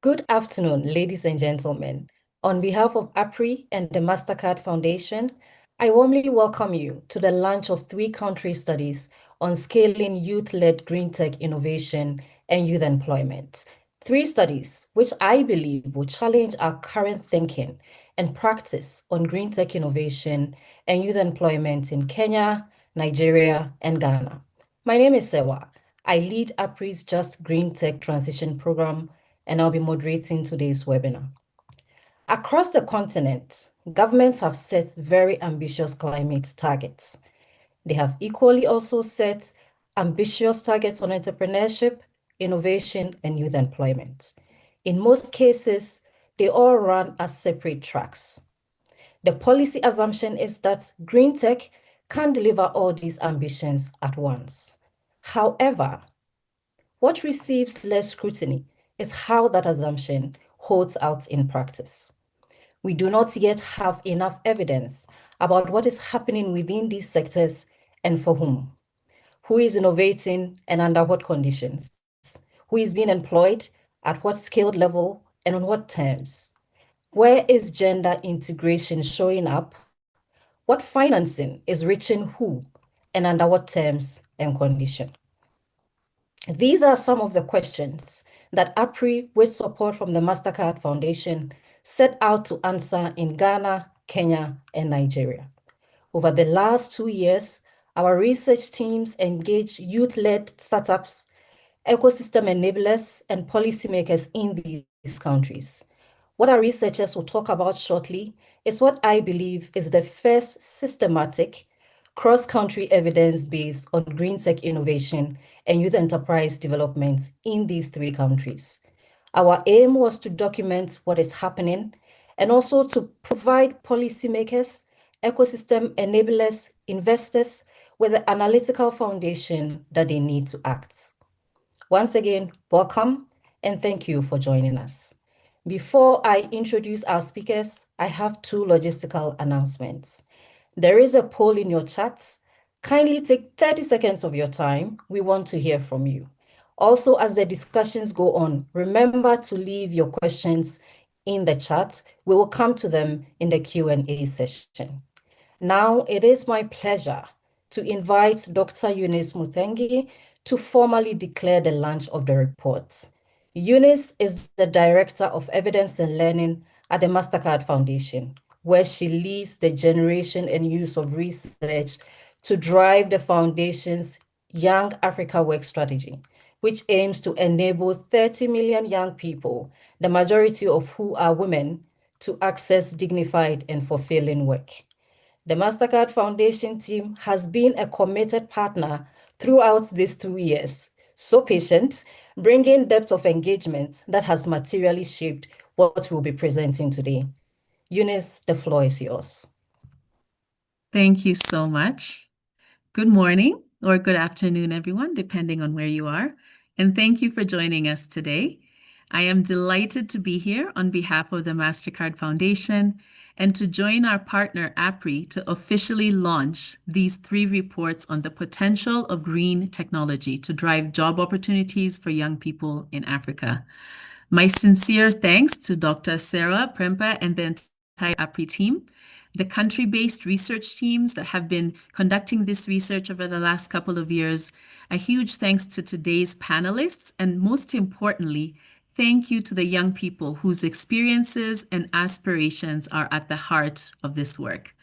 Good afternoon, ladies and gentlemen. On behalf of APRI and the Mastercard Foundation, I warmly welcome you to the launch of three country studies on scaling youth-led green tech innovation and youth employment. Three studies which I believe will challenge our current thinking and practice on green tech innovation and youth employment in Kenya, Nigeria, and Ghana. My name is Sewa. I lead APRI's Just Green Tech Transition Program, and I'll be moderating today's webinar. Across the continent, governments have set very ambitious climate targets. They have equally also set ambitious targets on entrepreneurship, innovation, and youth employment. In most cases, they all run as separate tracks. The policy assumption is that green tech can deliver all these ambitions at once. However, what receives less scrutiny is how that assumption holds out in practice. We do not yet have enough evidence about what is happening within these sectors and for whom. Who is innovating and under what conditions? Who is being employed, at what skilled level, and on what terms? Where is gender integration showing up? What financing is reaching who, and under what terms and conditions? These are some of the questions that APRI, with support from the Mastercard Foundation, set out to answer in Ghana, Kenya, and Nigeria. Over the last 2 years, our research teams engaged youth-led startups, ecosystem enablers, and policymakers in these countries. What our researchers will talk about shortly is what I believe is the first systematic cross-country evidence based on green tech innovation and youth enterprise development in these three countries. Our aim was to document what is happening and also to provide policymakers, ecosystem enablers, investors with the analytical foundation that they need to act. Once again, welcome and thank you for joining us. Before I introduce our speakers, I have two logistical announcements. There is a poll in your chats. Kindly take 30 seconds of your time. We want to hear from you. Also, as the discussions go on, remember to leave your questions in the chat. We will come to them in the Q&A session. Now, it is my pleasure to invite Dr. Eunice Muthengi to formally declare the launch of the report. Eunice is the Director of Evidence and Learning at the Mastercard Foundation, where she leads the generation and use of research to drive the foundation's Young Africa Work Strategy, which aims to enable 30 million young people, the majority of who are women, to access dignified and fulfilling work. The Mastercard Foundation team has been a committed partner throughout these 2 years, so patient, bringing depth of engagement that has materially shaped what we'll be presenting today. Eunice, the floor is yours. Thank you so much. Good morning or good afternoon, everyone, depending on where you are. And thank you for joining us today. I am delighted to be here on behalf of the Mastercard Foundation and to join our partner APRI to officially launch these three reports on the potential of green technology to drive job opportunities for young people in Africa. My sincere thanks to Dr. Sarah Prempa and the entire APRI team, the country-based research teams that have been conducting this research over the last couple of years. A huge thanks to today's panelists, and most importantly, thank you to the young people whose experiences and aspirations are at the heart of this work.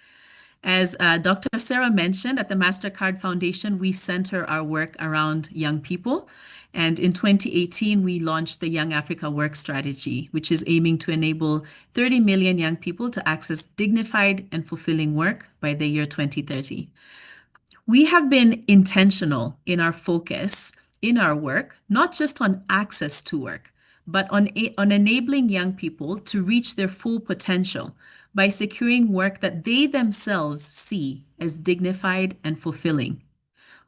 As Dr. Sarah mentioned, at the Mastercard Foundation, we center our work around young people. And in 2018, we launched the Young Africa Work Strategy, which is aiming to enable 30 million young people to access dignified and fulfilling work by the year 2030. We have been intentional in our focus in our work, not just on access to work, but on enabling young people to reach their full potential by securing work that they themselves see as dignified and fulfilling.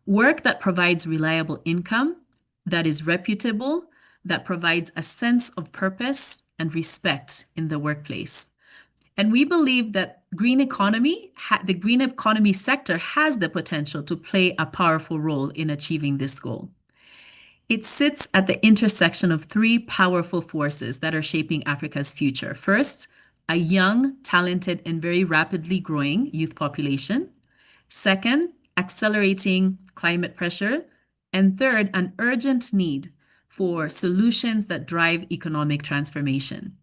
Work that provides reliable income, that is reputable, that provides a sense of purpose and respect in the workplace. And we believe that the green economy sector has the potential to play a powerful role in achieving this goal. It sits at the intersection of three powerful forces that are shaping Africa's future. First, a young, talented, and very rapidly growing youth population. Second, accelerating climate pressure. And third, an urgent need for solutions that drive economic transformation.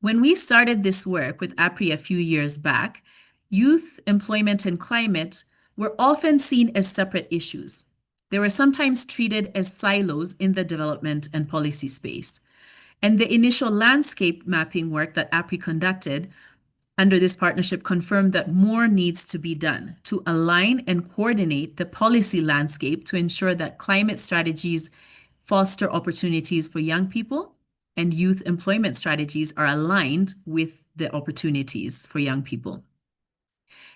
When we started this work with APRI a few years back, youth, employment, and climate were often seen as separate issues. They were sometimes treated as silos in the development and policy space. And the initial landscape mapping work that APRI conducted under this partnership confirmed that more needs to be done to align and coordinate the policy landscape to ensure that climate strategies foster opportunities for young people and youth employment strategies are aligned with the opportunities for young people.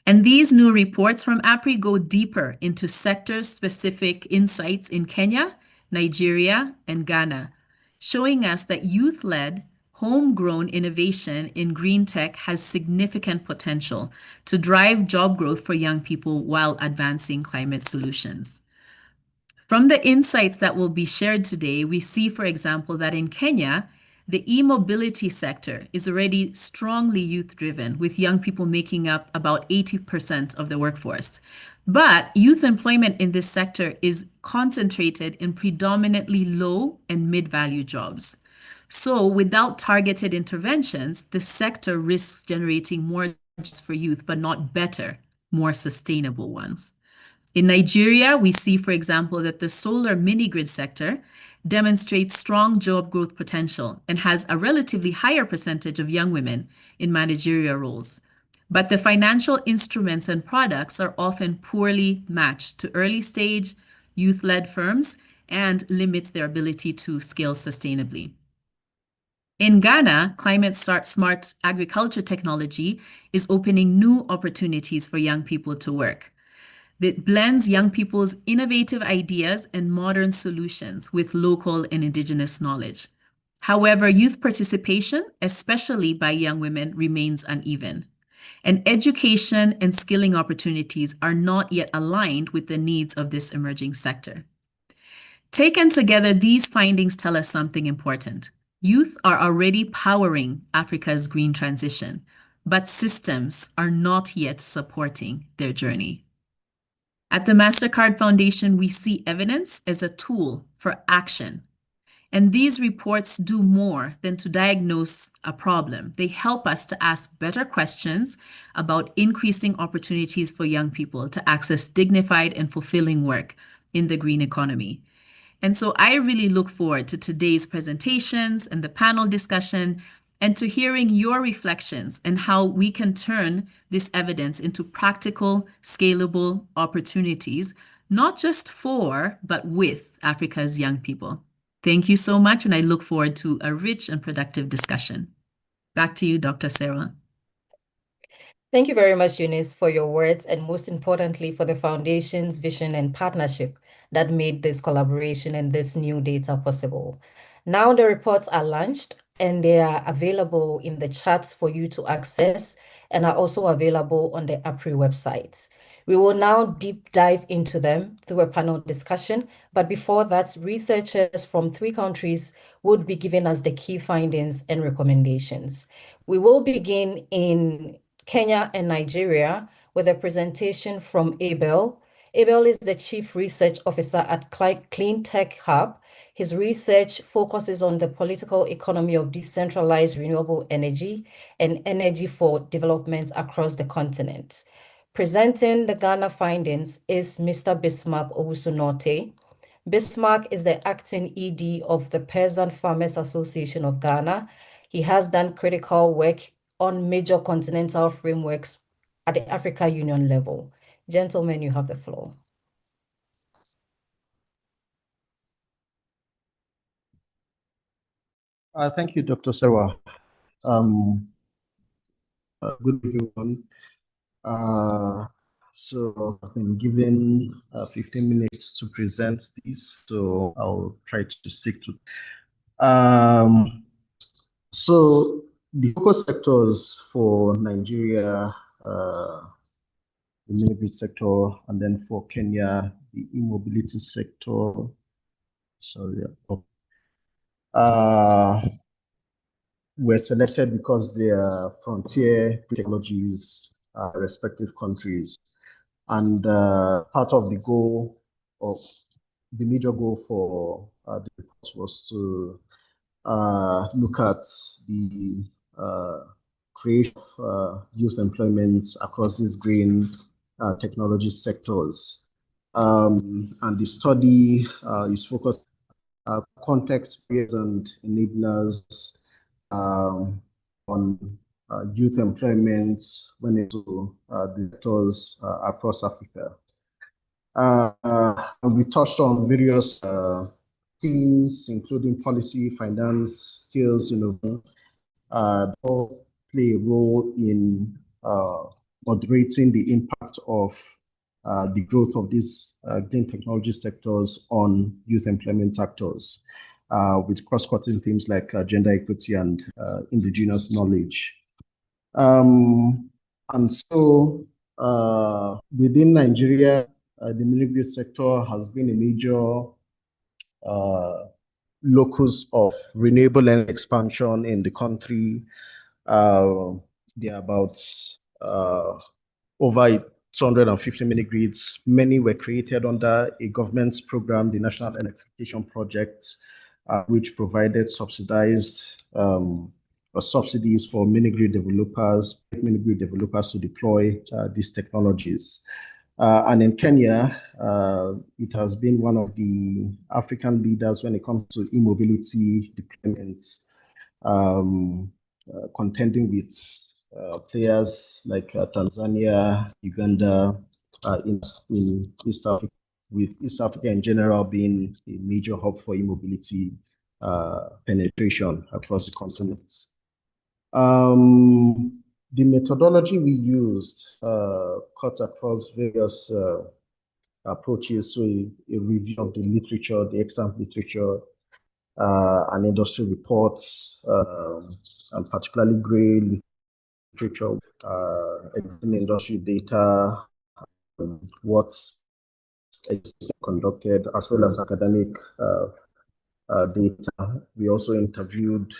And these new reports from APRI go deeper into sector-specific insights in Kenya, Nigeria, and Ghana, showing us that youth-led, homegrown innovation in green tech has significant potential to drive job growth for young people while advancing climate solutions. From the insights that will be shared today, we see, for example, that in Kenya, the e-mobility sector is already strongly youth-driven, with young people making up about 80% of the workforce. But youth employment in this sector is concentrated in predominantly low and mid-value jobs. So without targeted interventions, the sector risks generating more jobs for youth, but not better, more sustainable ones. In Nigeria, we see, for example, that the solar mini-grid sector demonstrates strong job growth potential and has a relatively higher percentage of young women in managerial roles. But the financial instruments and products are often poorly matched to early-stage, youth-led firms and limits their ability to scale sustainably. In Ghana, climate smart agriculture technology is opening new opportunities for young people to work. That blends young people's innovative ideas and modern solutions with local and indigenous knowledge. However, youth participation, especially by young women, remains uneven. And education and skilling opportunities are not yet aligned with the needs of this emerging sector. Taken together, these findings tell us something important. Youth are already powering Africa's green transition, but systems are not yet supporting their journey. At the Mastercard Foundation, we see evidence as a tool for action. And these reports do more than to diagnose a problem. They help us to ask better questions about increasing opportunities for young people to access dignified and fulfilling work in the green economy. And so I really look forward to today's presentations and the panel discussion and to hearing your reflections and how we can turn this evidence into practical, scalable opportunities, not just for, but with Africa's young people. Thank you so much, and I look forward to a rich and productive discussion. Back to you, Dr. Sarah. Thank you very much, Eunice, for your words and most importantly, for the Foundation's vision and partnership that made this collaboration and this new data possible. Now the reports are launched and they are available in the chats for you to access and are also available on the APRI website. We will now deep dive into them through a panel discussion, but before that, researchers from 3 countries would be giving us the key findings and recommendations. We will begin in Kenya and Nigeria with a presentation from Abel. Abel is the Chief Research Officer at Clean Tech Hub. His research focuses on the political economy of decentralized renewable energy and energy for development across the continent. Presenting the Ghana findings is Mr. Bismarck Owusu-Norte. Bismarck is the acting ED of the Peasant Farmers Association of Ghana. He has done critical work on major continental frameworks at the Africa Union level. Gentlemen, you have the floor. Thank you, Dr. Sarah. Good everyone. So I've been given 15 minutes to present this, so I'll try to stick to. So the focus sectors for Nigeria, the mini-grid sector, and then for Kenya, the e-mobility sector, Sorry. Were selected because they are frontier technologies, respective countries. And part of the goal, of the major goal for the report was to look at the creation of youth employment across these green technology sectors. And the study is focused on context, barriers, and enablers on youth employment when it to the sectors across Africa. And we touched on various themes, including policy, finance, skills, all play a role in moderating the impact of the growth of these green technology sectors on youth employment actors, with cross-cutting themes like gender equity and indigenous knowledge. And so within Nigeria, the mini-grid sector has been a major locus of renewable energy expansion in the country. There are about over 250 mini-grids. Many were created under a government's program, the National Electrification Project, which provided subsidized subsidies for mini-grid developers to deploy these technologies. And in Kenya, it has been one of the African leaders when it comes to e-mobility deployments, contending with players like Tanzania, Uganda, in East Africa, with East Africa in general being a major hub for e-mobility penetration across the continent. The methodology we used cuts across various approaches, so a review of the literature, the exam literature, and industry reports, and particularly grey literature, existing industry data, what's conducted, as well as academic data. We also interviewed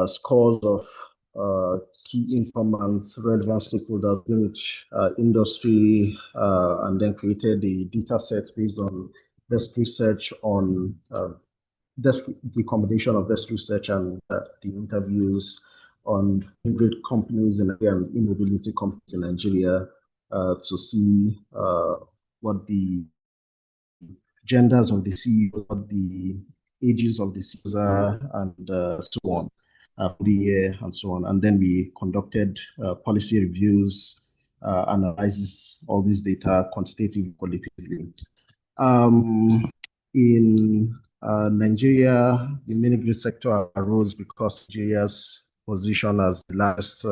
scores of key informants, relevant stakeholders in each industry, and then created the data sets based on desk research on the combination of desk research and the interviews on great companies in Nigeria and e-mobility companies in Nigeria to see what the genders of the CEOs, what the ages of the CEOs are, and so on, the year and so on. And then we conducted policy reviews, analyzes all this data quantitatively, qualitatively. In Nigeria, the mini-grid sector arose because Nigeria's position as the last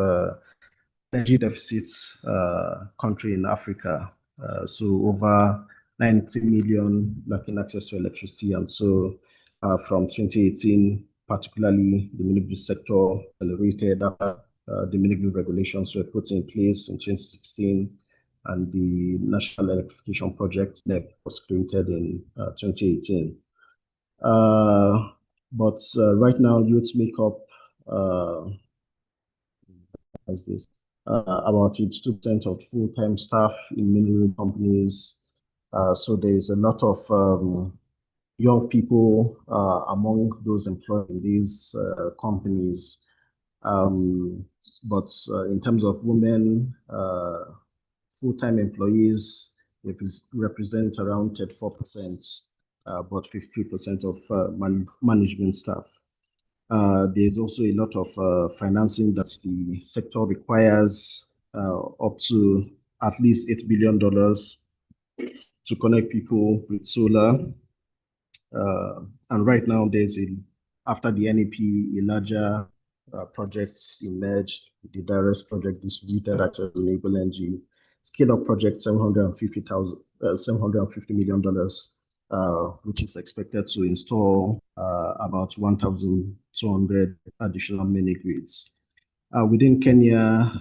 energy deficit country in Africa. So over 90 million lacking access to electricity. And so from 2018, particularly the mini-grid sector accelerated after the mini-grid regulations were put in place in 2016, and the National Electrification Project was created in 2018. But right now, youth make up about 82% of full-time staff in many companies. So there's a lot of young people among those employed in these companies. But in terms of women, full-time employees represent around 34%, but 50% of management staff. There's also a lot of financing that the sector requires, up to at least $8 billion to connect people with solar. And right now, after the NEP, a larger project emerged, the DARES project, Distributed Access Renewable Energy, scale-up project, $750 million, which is expected to install about 1,200 additional mini-grids. Within Kenya,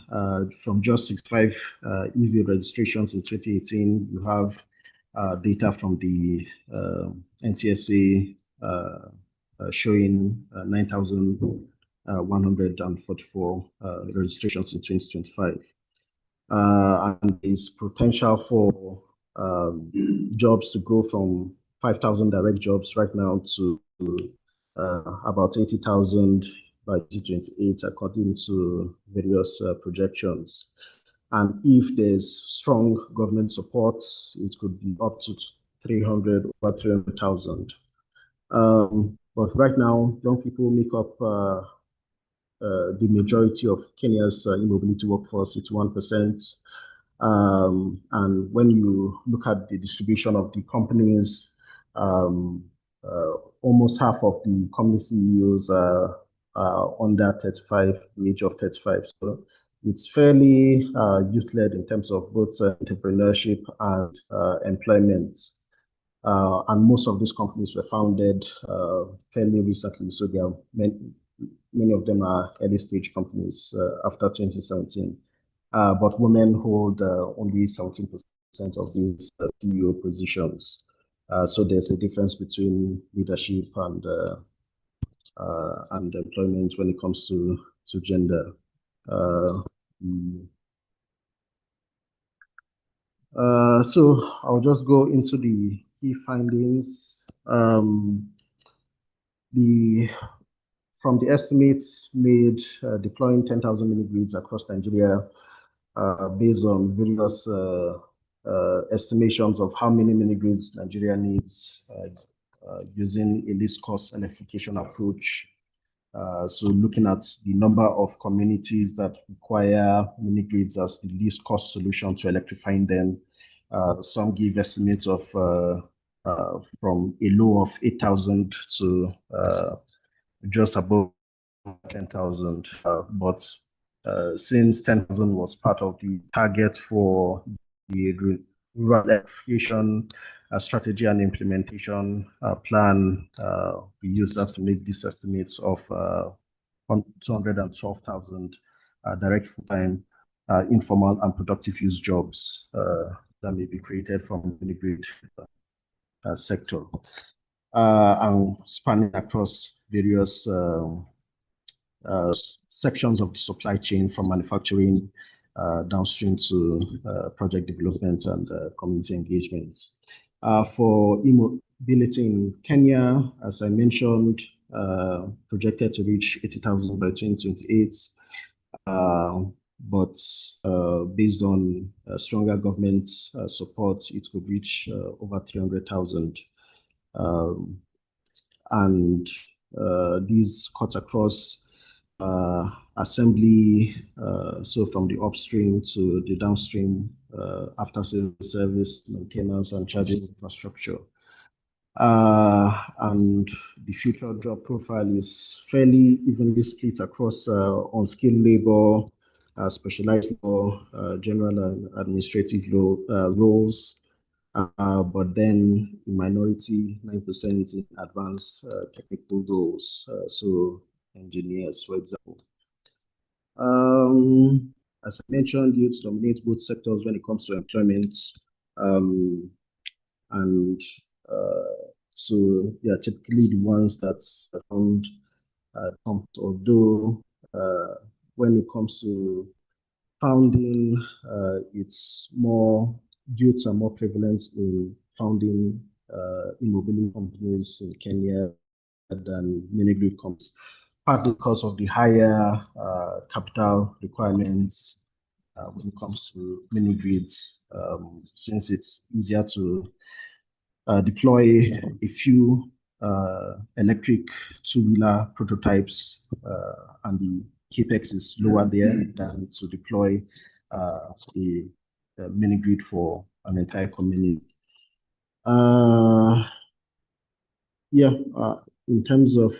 from just 65 EV registrations in 2018, you have data from the NTSA showing 9,144 registrations in 2025. And there's potential for jobs to grow from 5,000 direct jobs right now to about 80,000 by 2028, according to various projections. And if there's strong government support, it could be up to 300, over 300,000. But right now, young people make up the majority of Kenya's e-mobility workforce, 81%. And when you look at the distribution of the companies, almost half of the company CEOs are under 35, the age of 35. So it's fairly youth-led in terms of both entrepreneurship and employment. And most of these companies were founded fairly recently. So there are many of them are early stage companies after 2017. But women hold only 17% of these CEO positions. So there's a difference between leadership and employment when it comes to gender. So I'll just go into the key findings. From the estimates made deploying 10,000 mini-grids across Nigeria based on various estimations of how many mini-grids Nigeria needs using a least cost electrification approach. So looking at the number of communities that require mini-grids as the least cost solution to electrifying them. Some give estimates of from a low of 8,000 to just above 10,000. But since 10,000 was part of the target for the rural electrification strategy and implementation plan, we used that to make these estimates of 212,000 direct full-time informal and productive use jobs that may be created from the mini-grid sector and spanning across various sections of the supply chain, from manufacturing downstream to project development and community engagements. For e-mobility in Kenya, as I mentioned, projected to reach 80,000 by 2028. But based on stronger government support, it could reach over 300,000. And these cuts across assembly, so from the upstream to the downstream, after service, maintenance, and charging infrastructure. And the future job profile is fairly evenly split across unskilled labor, specialized law, general and administrative law, roles, but then in minority, 9% in advanced technical roles, so engineers, for example. As I mentioned, youth dominate both sectors when it comes to employment. So they are typically the ones that found, although when it comes to founding, it's more, youths are more prevalent in founding e-mobility companies in Kenya than mini-grid companies, partly because of the higher capital requirements when it comes to mini-grids, since it's easier to deploy a few electric two-wheeler prototypes, and the capex is lower there than to deploy a mini-grid for an entire community. In terms of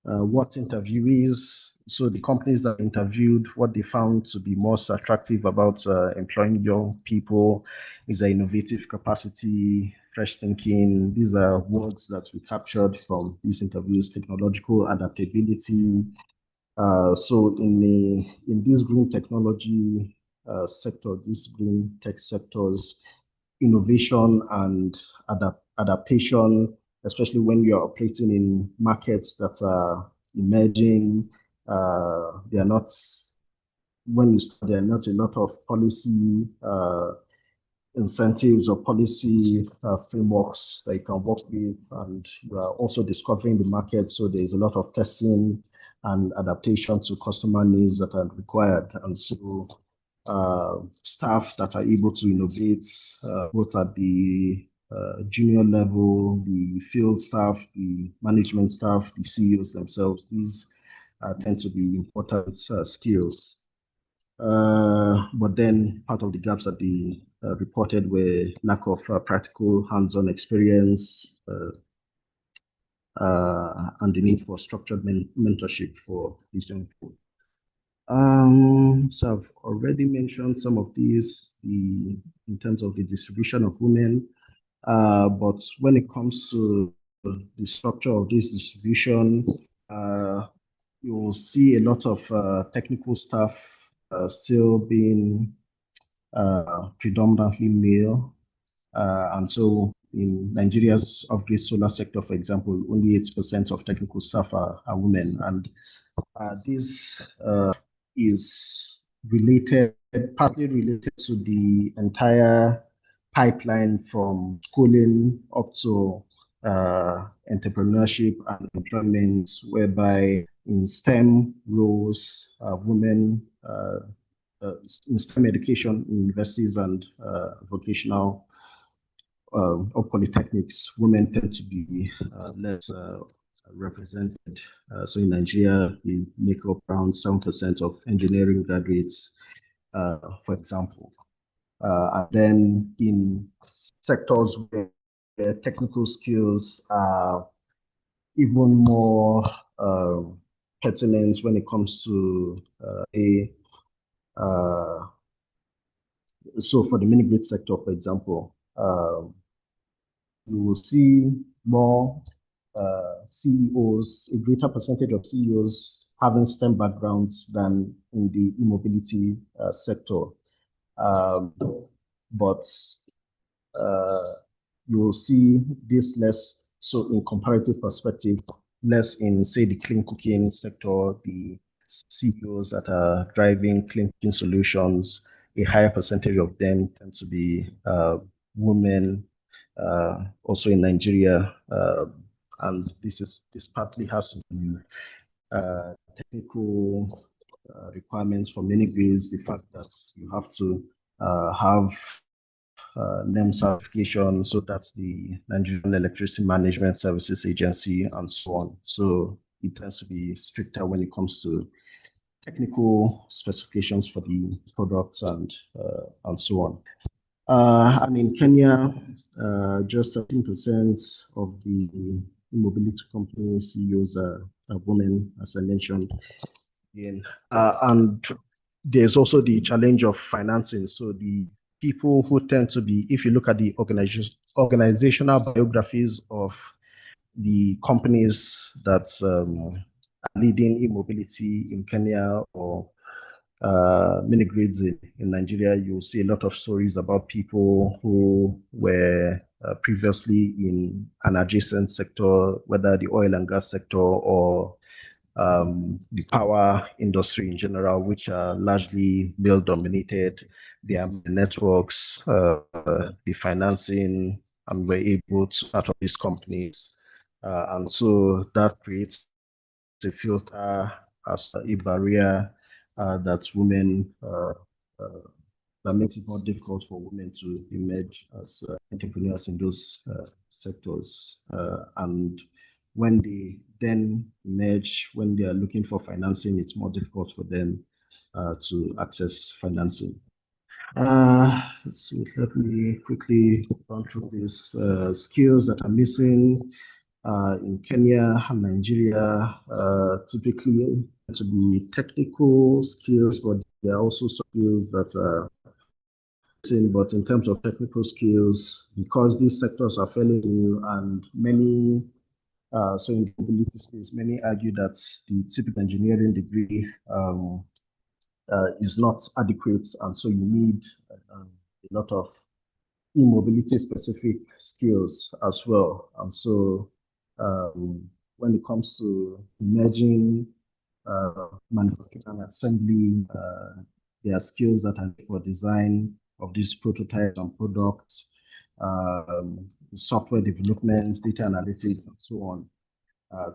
what interviewees, so the companies that interviewed, what they found to be most attractive about employing young people is their innovative capacity, fresh thinking. These are words that we captured from these interviews: technological adaptability. So in this green technology sector, these green tech sectors, innovation and adaptation, especially when you're operating in markets that are emerging. They are not, when you start, there are not a lot of policy incentives or policy frameworks that you can work with, and you are also discovering the market. So there's a lot of testing and adaptation to customer needs that are required. And so staff that are able to innovate both at the junior level, the field staff, the management staff, the CEOs themselves, these tend to be important skills. But then part of the gaps that they reported were lack of practical hands-on experience and the need for structured mentorship for these young people. So I've already mentioned some of these in terms of the distribution of women, but when it comes to the structure of this distribution, you will see a lot of technical staff still being predominantly male. And so in Nigeria's off-grid solar sector, for example, only 8% of technical staff are women. And this is partly related to the entire pipeline from schooling up to entrepreneurship and employment, whereby in STEM roles, women in STEM education in universities and vocational or polytechnics, women tend to be less represented. So in Nigeria, we make up around 7% of engineering graduates, for example. And then in sectors where technical skills are even more pertinent when it comes to so for the mini-grid sector, for example, you will see more CEOs, a greater percentage of CEOs having STEM backgrounds than in the e-mobility sector. But you will see this less, so in comparative perspective, less in, say, the clean cooking sector, the CEOs that are driving clean cooking solutions, a higher percentage of them tend to be women, also in Nigeria. And this partly has to be technical requirements for mini grids, the fact that you have to have NEM certification, so that's the Nigerian Electricity Management Services Agency and so on. So it tends to be stricter when it comes to technical specifications for the products and so on. And in Kenya, just 13% of the mobility company CEOs are women, as I mentioned. Again. And there's also the challenge of financing. So the people who tend to be, if you look at the organizational biographies of the companies that are leading e-mobility in Kenya or mini grids in Nigeria, you'll see a lot of stories about people who were previously in an adjacent sector, whether the oil and gas sector or the power industry in general, which are largely male dominated. They are networks, the financing, and were able to start up these companies. And so that creates a filter as a barrier that women, that makes it more difficult for women to emerge as entrepreneurs in those sectors. And when they then emerge, when they are looking for financing, it's more difficult for them to access financing. So let me quickly run through these skills that are missing in Kenya and Nigeria. Typically to be technical skills, but there are also skills that are missing. But in terms of technical skills, because these sectors are fairly new and many so in the mobility space, many argue that the typical engineering degree is not adequate, and so you need a lot of e-mobility specific skills as well. And so when it comes to emerging manufacturing and assembly, there are skills that are for design of these prototypes and products, software development, data analytics, and so on,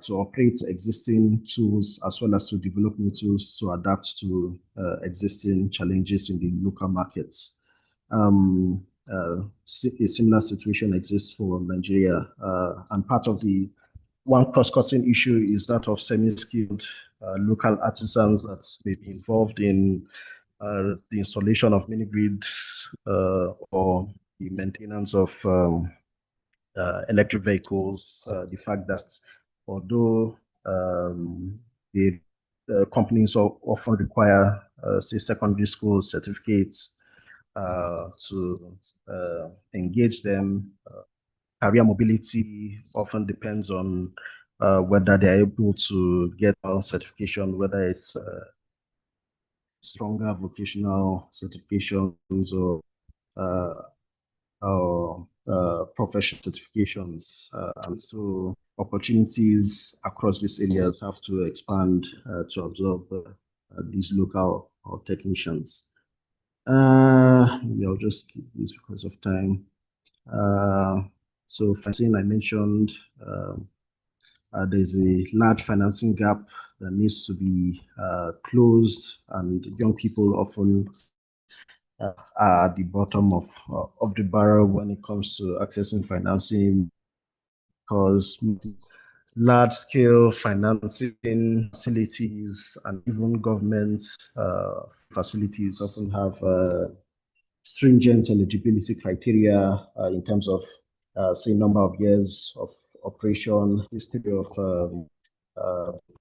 to operate existing tools as well as to develop new tools to adapt to existing challenges in the local markets. A similar situation exists for Nigeria, and part of the one cross-cutting issue is that of semi-skilled local artisans that may be involved in the installation of mini grids or the maintenance of electric vehicles. The fact that although the companies often require, say, secondary school certificates to engage them, career mobility often depends on whether they're able to get a certification, whether it's stronger vocational certifications or professional certifications. And so opportunities across these areas have to expand to absorb these local technicians. I'll just keep this because of time. So financing, I mentioned, there's a large financing gap that needs to be closed, and young people often are at the bottom of the barrel when it comes to accessing financing, because large-scale financing facilities and even government facilities often have stringent eligibility criteria in terms of, say, number of years of operation, history of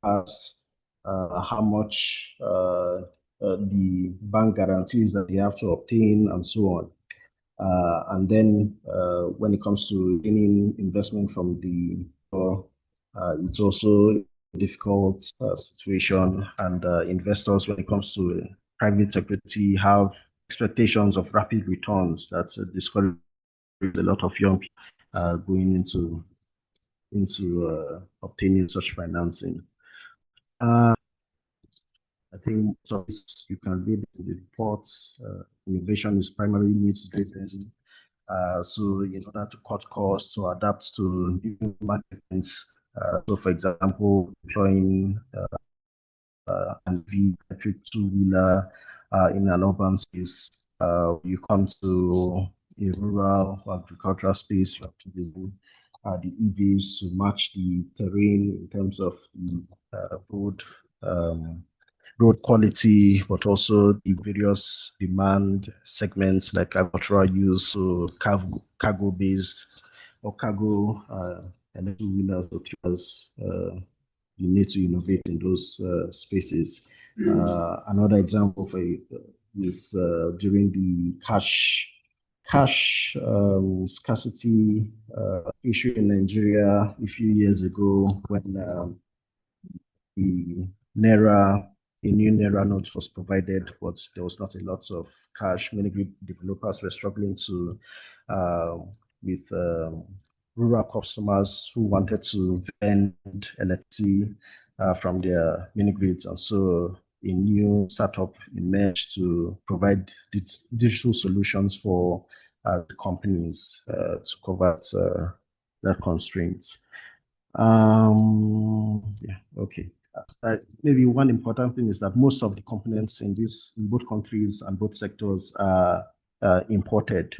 past, how much the bank guarantees that they have to obtain, and so on. And then when it comes to gaining investment from the it's also a difficult situation, and investors, when it comes to private equity, have expectations of rapid returns. That's discourages a lot of young people going into obtaining such financing. I think so you can read in the reports. Innovation is primarily needs driven. So in order to cut costs, to adapt to new markets, so for example, deploying an electric two-wheeler in an urban space, you come to a rural or agricultural space, you have to design the EVs to match the terrain in terms of the road quality, but also the various demand segments like agricultural use, so cargo-based or cargo and two-wheelers or trailers. You need to innovate in those spaces. Another example for is during the cash scarcity issue in Nigeria a few years ago, when the Naira, a new Naira note was provided, but there was not a lot of cash. Many developers were struggling to with rural customers who wanted to vend electricity from their mini grids, and so a new startup emerged to provide digital solutions for companies to cover that constraints. Yeah, okay. Maybe one important thing is that most of the components in both countries and both sectors are imported.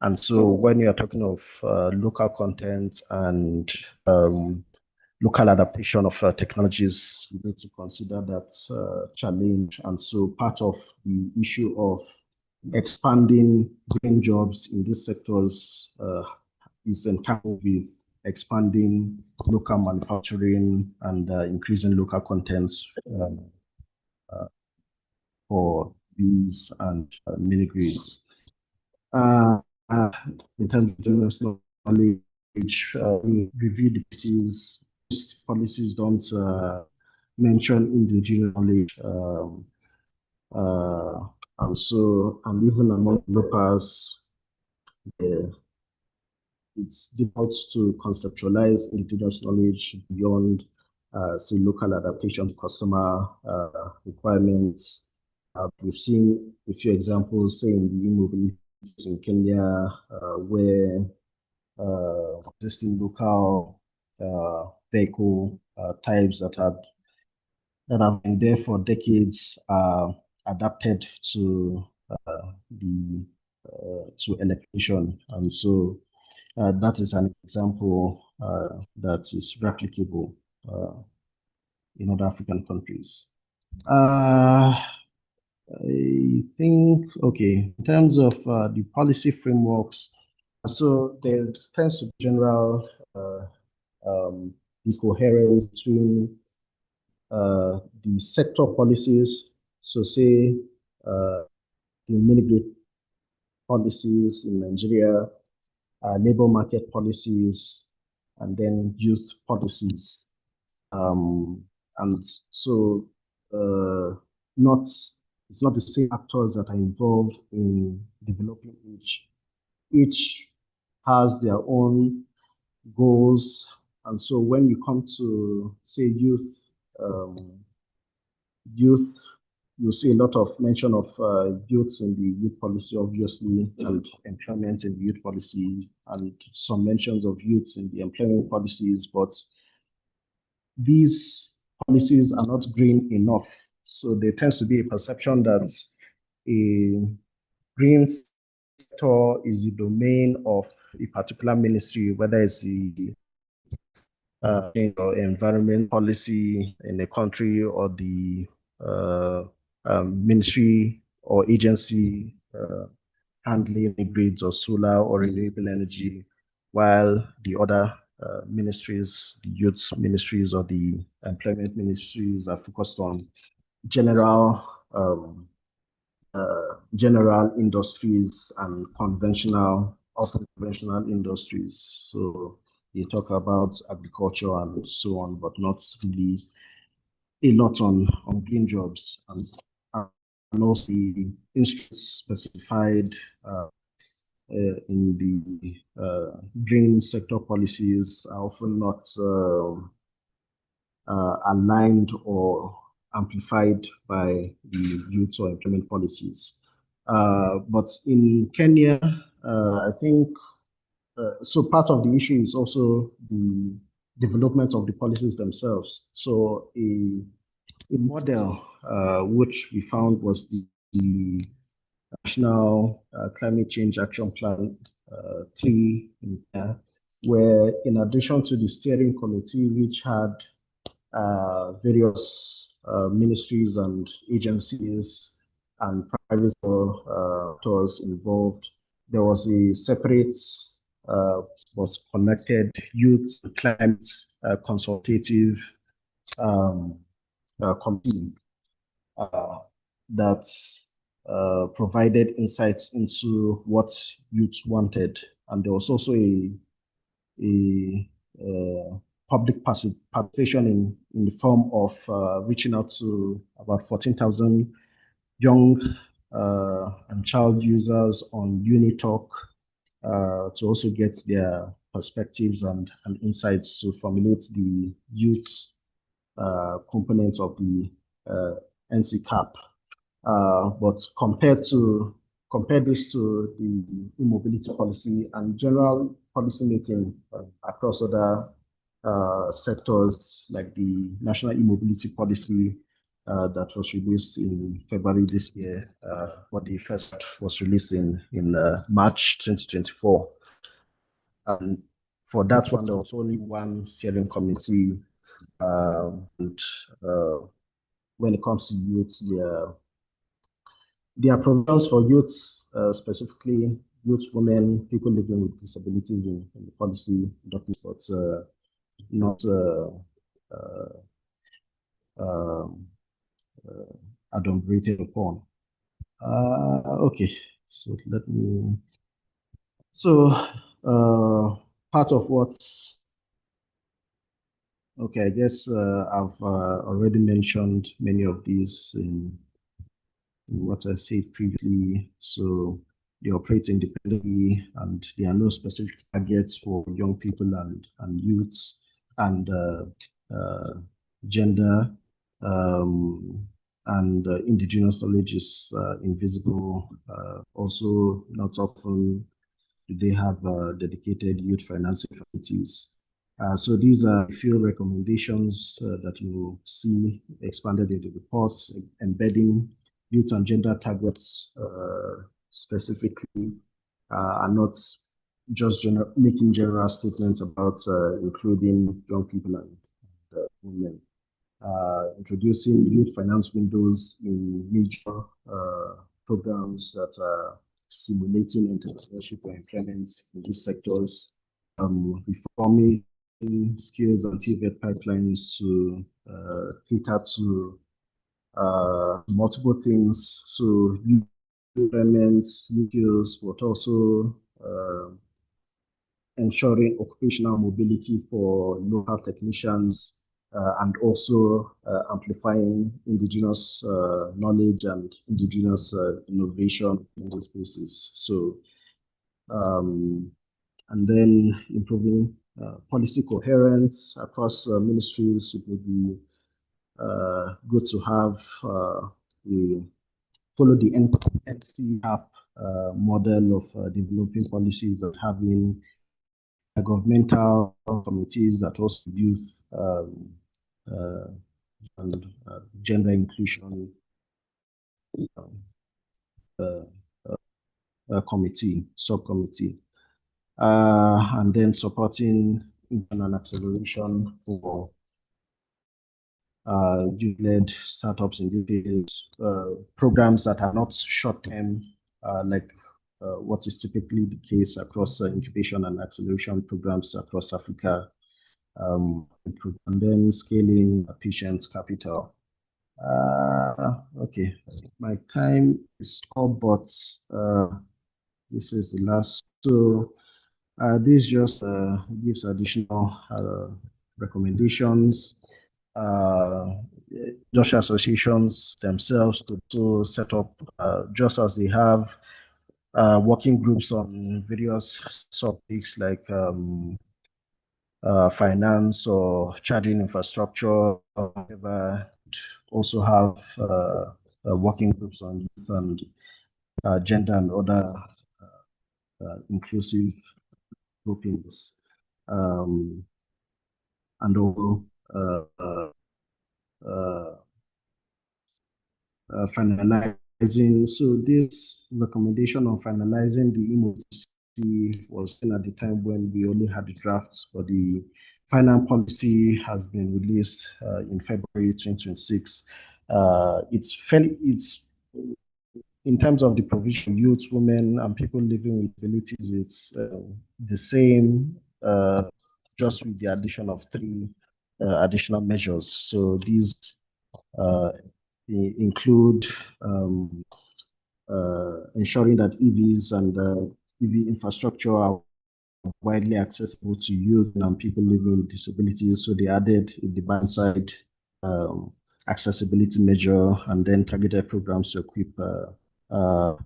And so when you're talking of local content and local adaptation of technologies, you need to consider that challenge. And so part of the issue of expanding green jobs in these sectors is entangled with expanding local manufacturing and increasing local contents for these and mini grids. In terms of general knowledge, we review the policies. Policies don't mention indigenous knowledge, and even among developers, it's difficult to conceptualize indigenous knowledge beyond, say, local adaptation to customer requirements. We've seen a few examples, say, in the e-mobility in Kenya, where existing local vehicle types that have been there for decades adapted to the to electrification, and so that is an example that is replicable in other African countries. I think, okay, in terms of the policy frameworks, so there tends to be general incoherence between the sector policies. So say the mini-grid policies in Nigeria, labor market policies, and then youth policies. And so it's not the same actors that are involved in developing each. Each has their own goals. And so when you come to, say, youth, you'll see a lot of mention of youths in the youth policy, obviously, and employment in the youth policy, and some mentions of youths in the employment policies, but these policies are not green enough. So there tends to be a perception that a green sector is the domain of a particular ministry, whether it's the or environment policy in a country, or the ministry or agency handling grids or solar or renewable energy, while the other ministries, the youth ministries or the employment ministries, are focused on general general industries and often conventional industries. So they talk about agriculture and so on, but not really a lot on green jobs. And also the instruments specified in the green sector policies are often not aligned or amplified by the youth or employment policies. But in Kenya, I think, so part of the issue is also the development of the policies themselves. So a model which we found was the National Climate Change Action Plan 3, where in addition to the steering committee, which had various ministries and agencies and private actors involved, there was a separate but connected youth climate consultative committee that provided insights into what youth wanted. And there was also a public participation in the form of reaching out to about 14,000 young and child users on UniTalk to also get their perspectives and insights to formulate the youth component of the NCCAP. But compare this to the e-mobility policy and general policymaking across other sectors, like the National E-Mobility Policy that was released in February this year, but the first was released in March 2024. And for that one, there was only one steering committee. And when it comes to youth, there are programs for youths, specifically youth, women, people living with disabilities in the policy document, but not adumbrated upon. Okay, so let me. So part of what's okay, I guess I've already mentioned many of these in what I said previously. So they operate independently, and there are no specific targets for young people and youths, and gender, and indigenous knowledge is invisible. Also, not often do they have dedicated youth financing facilities. So these are a few recommendations that you will see expanded in the reports, embedding youth and gender targets specifically, and not just making general statements about including young people and women. Introducing youth finance windows in major programs that are simulating entrepreneurship or employment in these sectors, reforming skills and TVET pipelines to cater to multiple things. So new employments, new skills, but also ensuring occupational mobility for local technicians, and also amplifying indigenous knowledge and indigenous innovation in those spaces. So, and then improving policy coherence across ministries. It would be good to have follow the NCAP model of developing policies and having governmental committees that also youth and gender inclusion subcommittee, and then supporting an acceleration for youth-led startups in these programs that are not short-term, like what is typically the case across incubation and acceleration programs across Africa, and then scaling patients' capital. Okay, my time is up, but this is the last. So this just gives additional recommendations. Industrial associations themselves to set up, just as they have working groups on various topics like finance or charging infrastructure, whatever. Also have working groups on youth and gender and other inclusive groupings, and also finalizing. So this recommendation on finalizing the EMOC was at the time when we only had the drafts, but the final policy has been released in February 2026. It's in terms of the provision, youth, women, and people living with disabilities, it's the same, just with the addition of 3 additional measures. So these include ensuring that EVs and EV infrastructure are widely accessible to youth and people living with disabilities. So they added a demand side accessibility measure, and then targeted programs to equip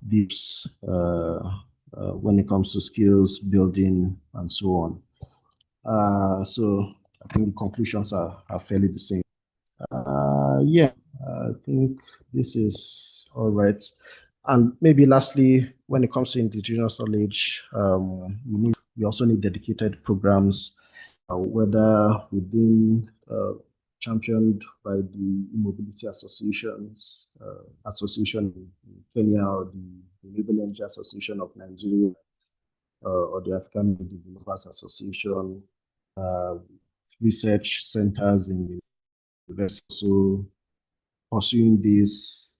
these when it comes to skills building and so on. So I think the conclusions are fairly the same. Yeah, I think this is all right. And maybe lastly, when it comes to indigenous knowledge, we also need dedicated programs, whether within championed by the mobility associations, association in Kenya, or the Renewable Energy Association of Nigeria, or the African Developers Association, research centers in universities, so pursuing this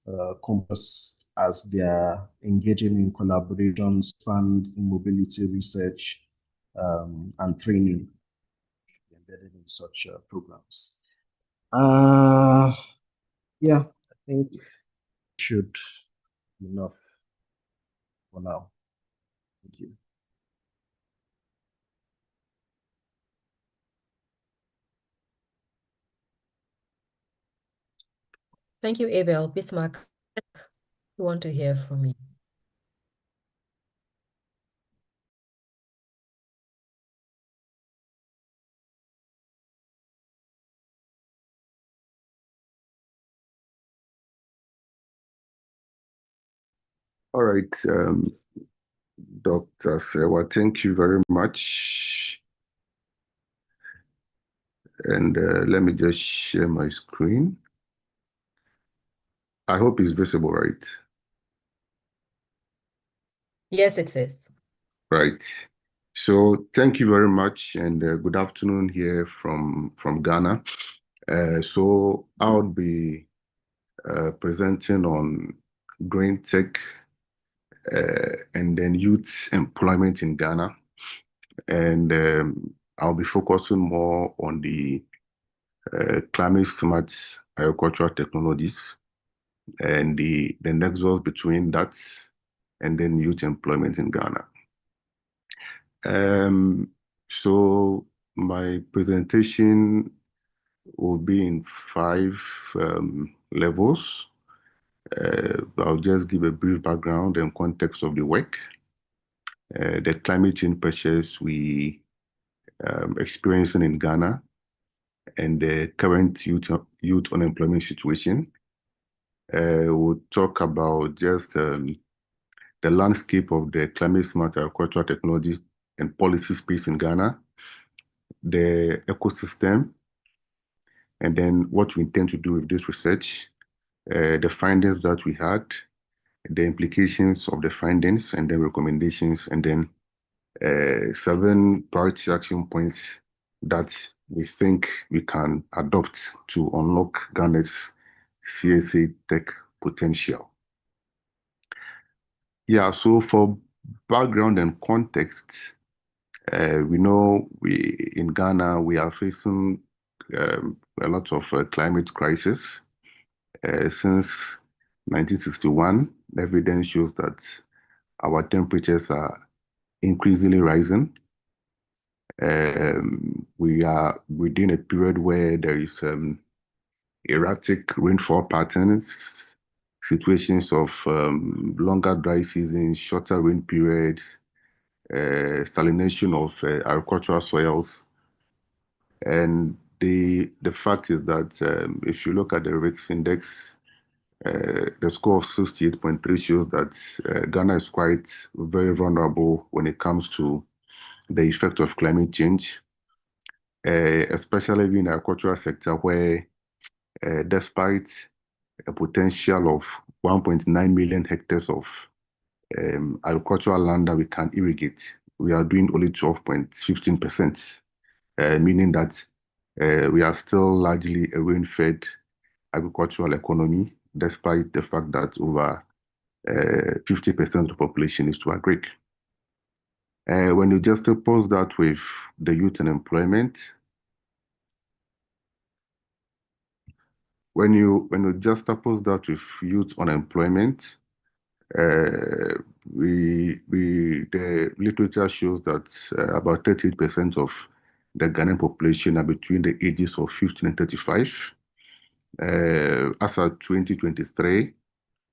compass as they are engaging in collaborations, fund in mobility research and training embedded in such programs. Yeah, I think should be enough for now. Thank you. Thank you, Abel. Bismarck, we want to hear from you. All right, Dr. Sewa, thank you very much. And let me just share my screen. I hope it's visible, right? Yes, it is. Right. So thank you very much, and good afternoon here from Ghana. So I'll be presenting on green tech and then youth employment in Ghana. And I'll be focusing more on the climate smart agricultural technologies and the nexus between that and then youth employment in Ghana. So my presentation will be in 5 levels. I'll just give a brief background and context of the work, the climate change pressures we experiencing in Ghana, and the current youth unemployment situation. We'll talk about just the landscape of the climate smart agricultural technologies and policy space in Ghana, the ecosystem, and then what we intend to do with this research, the findings that we had, the implications of the findings, and the recommendations, and then 7 priority action points that we think we can adopt to unlock Ghana's CSA tech potential. Yeah, so for background and context, we know in Ghana we are facing a lot of climate crisis. Since 1961, evidence shows that our temperatures are increasingly rising. We are within a period where there is erratic rainfall patterns, situations of longer dry seasons, shorter rain periods, salination of agricultural soils. And the fact is that if you look at the RICS index, the score of 68.3 shows that Ghana is quite very vulnerable when it comes to the effect of climate change, especially in the agricultural sector where despite a potential of 1.9 million hectares of agricultural land that we can irrigate, we are doing only 12.15%, meaning that we are still largely a rain-fed agricultural economy, despite the fact that over 50% of the population is to agric. When you just oppose that with the youth unemployment, when you just oppose that with youth unemployment, the literature shows that about 38% of the Ghanaian population are between the ages of 15 and 35. As of 2023,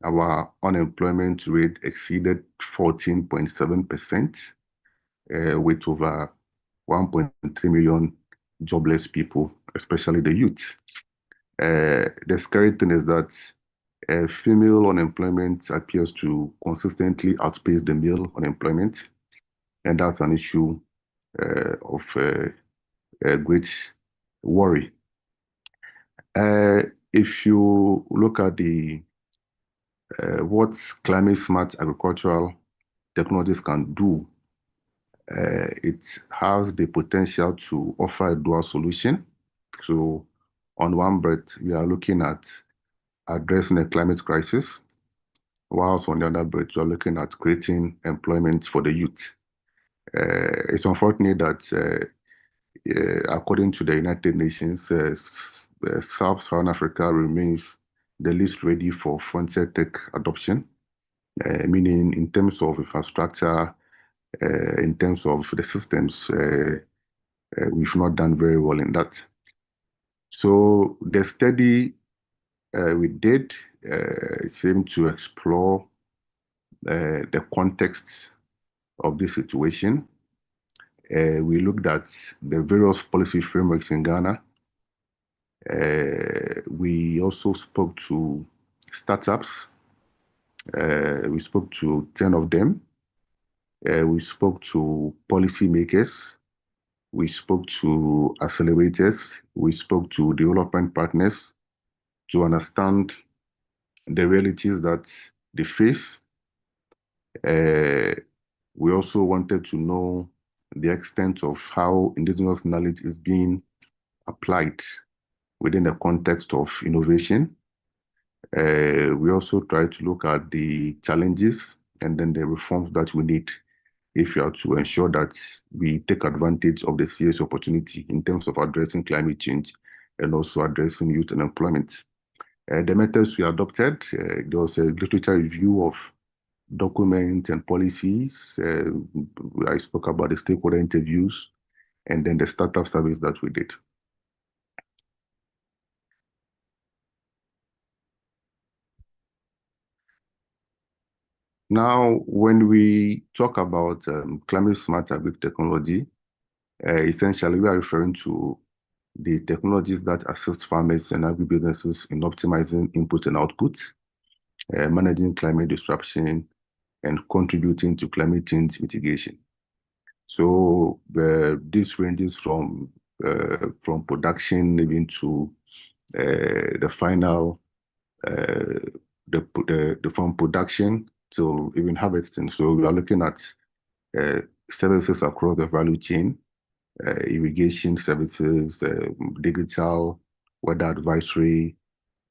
our unemployment rate exceeded 14.7%, with over 1.3 million jobless people, especially the youth. The scary thing is that female unemployment appears to consistently outpace the male unemployment, and that's an issue of great worry. If you look at the what climate smart agricultural technologies can do, it has the potential to offer a dual solution. So on one breath, we are looking at addressing a climate crisis, whilst on the other breath, we are looking at creating employment for the youth. It's unfortunate that according to the United Nations, Sub-Saharan Africa remains the least ready for frontier tech adoption, meaning in terms of infrastructure, in terms of the systems, we've not done very well in that. So the study we did seemed to explore the context of this situation. We looked at the various policy frameworks in Ghana. We also spoke to startups We spoke to 10 of them. We spoke to policymakers. We spoke to accelerators. We spoke to development partners to understand the realities that they face. We also wanted to know the extent of how indigenous knowledge is being applied within the context of innovation. We also try to look at the challenges and then the reforms that we need if we are to ensure that we take advantage of the CS opportunity in terms of addressing climate change and also addressing youth unemployment. The methods we adopted, there was a literature review of documents and policies. I spoke about the stakeholder interviews and then the startup service that we did. Now, when we talk about climate smart agri technology, essentially we are referring to the technologies that assist farmers and agribusinesses in optimizing input and output, managing climate disruption, and contributing to climate change mitigation. So this ranges from production even to the final, from production to even harvesting. So we are looking at services across the value chain, irrigation services, digital, weather advisory,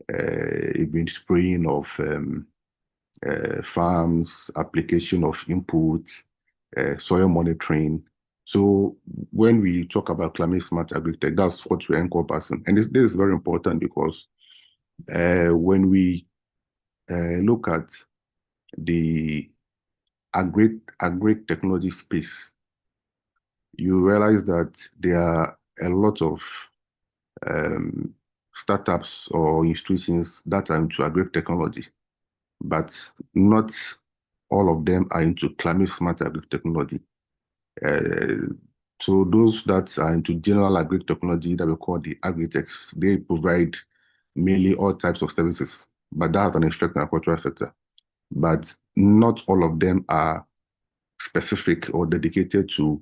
even spraying of farms, application of inputs, soil monitoring. So when we talk about climate smart agri-tech, that's what we're encompassing. And this is very important because when we look at the agri-technology space, you realize that there are a lot of startups or institutions that are into agri-technology, but not all of them are into climate smart agri-technology. So those that are into general agri-technology that we call the agri-techs, they provide mainly all types of services, but that has an effect on the agricultural sector. But not all of them are specific or dedicated to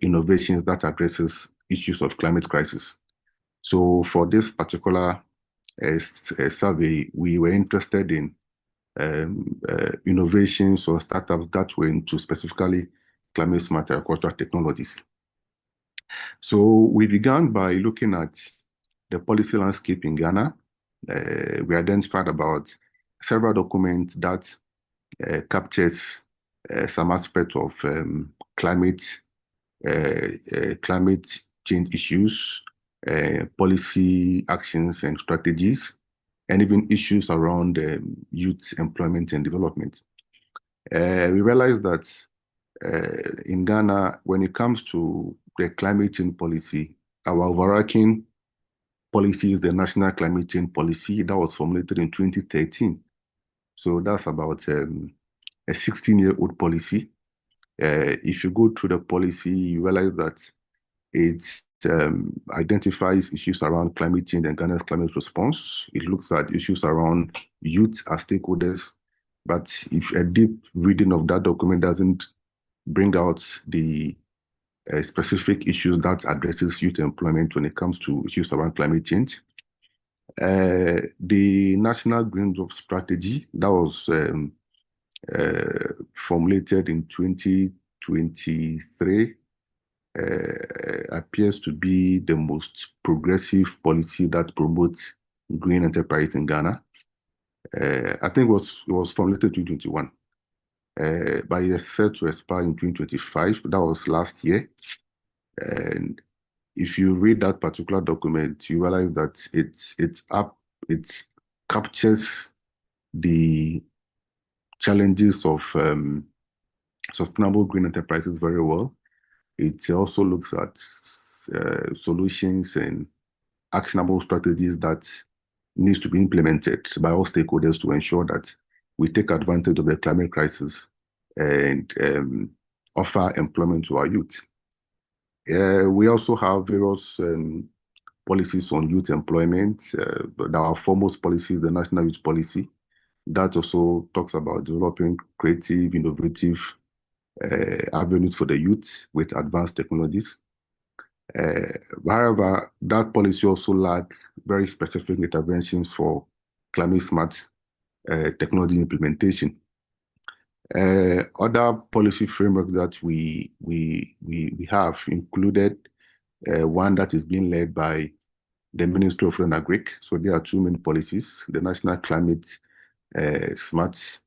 innovations that addresses issues of climate crisis. So for this particular survey, we were interested in innovations or startups that were into specifically climate smart agricultural technologies. So we began by looking at the policy landscape in Ghana. We identified about several documents that captures some aspect of climate change issues, policy actions and strategies, and even issues around youth employment and development. We realized that in Ghana, when it comes to the climate change policy, our overarching policy is the National Climate Change Policy that was formulated in 2013. So that's about a 16-year-old policy. If you go through the policy, you realize that it identifies issues around climate change and Ghana's climate response. It looks at issues around youth as stakeholders. But if a deep reading of that document doesn't bring out the specific issues that addresses youth employment when it comes to issues around climate change. The National Green Jobs Strategy that was formulated in 2023 appears to be the most progressive policy that promotes green enterprise in Ghana. I think it was formulated in 2021. But it's set to expire in 2025. That was last year. And if you read that particular document, you realize that it captures the challenges of sustainable green enterprises very well. It also looks at solutions and actionable strategies that needs to be implemented by all stakeholders to ensure that we take advantage of the climate crisis and offer employment to our youth. We also have various policies on youth employment. Our foremost policy is the National Youth Policy, that also talks about developing creative, innovative avenues for the youth with advanced technologies. However, that policy also lacked very specific interventions for climate smart technology implementation. Other policy frameworks that we have included one that is being led by the Ministry of Food and Agric. So there are two main policies: the National Climate Smart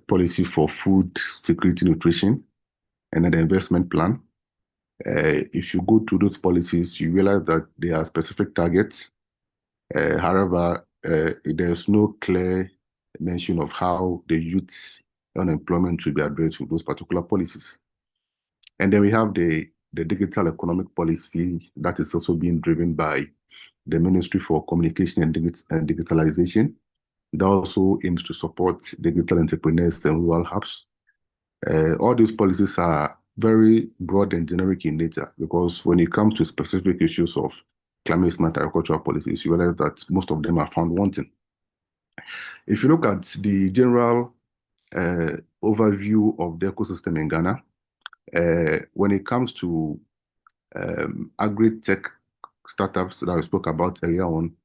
Policy for Food Security Nutrition, and then the Investment Plan. If you go through those policies, you realize that there are specific targets. However, there's no clear mention of how the youth unemployment should be addressed with those particular policies. And then we have the digital economic policy that is also being driven by the Ministry for Communication and Digitalization. That also aims to support digital entrepreneurs and rural hubs. All these policies are very broad and generic in nature, because when it comes to specific issues of climate smart agricultural policies, you realize that most of them are found wanting. If you look at the general overview of the ecosystem in Ghana, when it comes to agri-tech startups that I spoke about earlier on,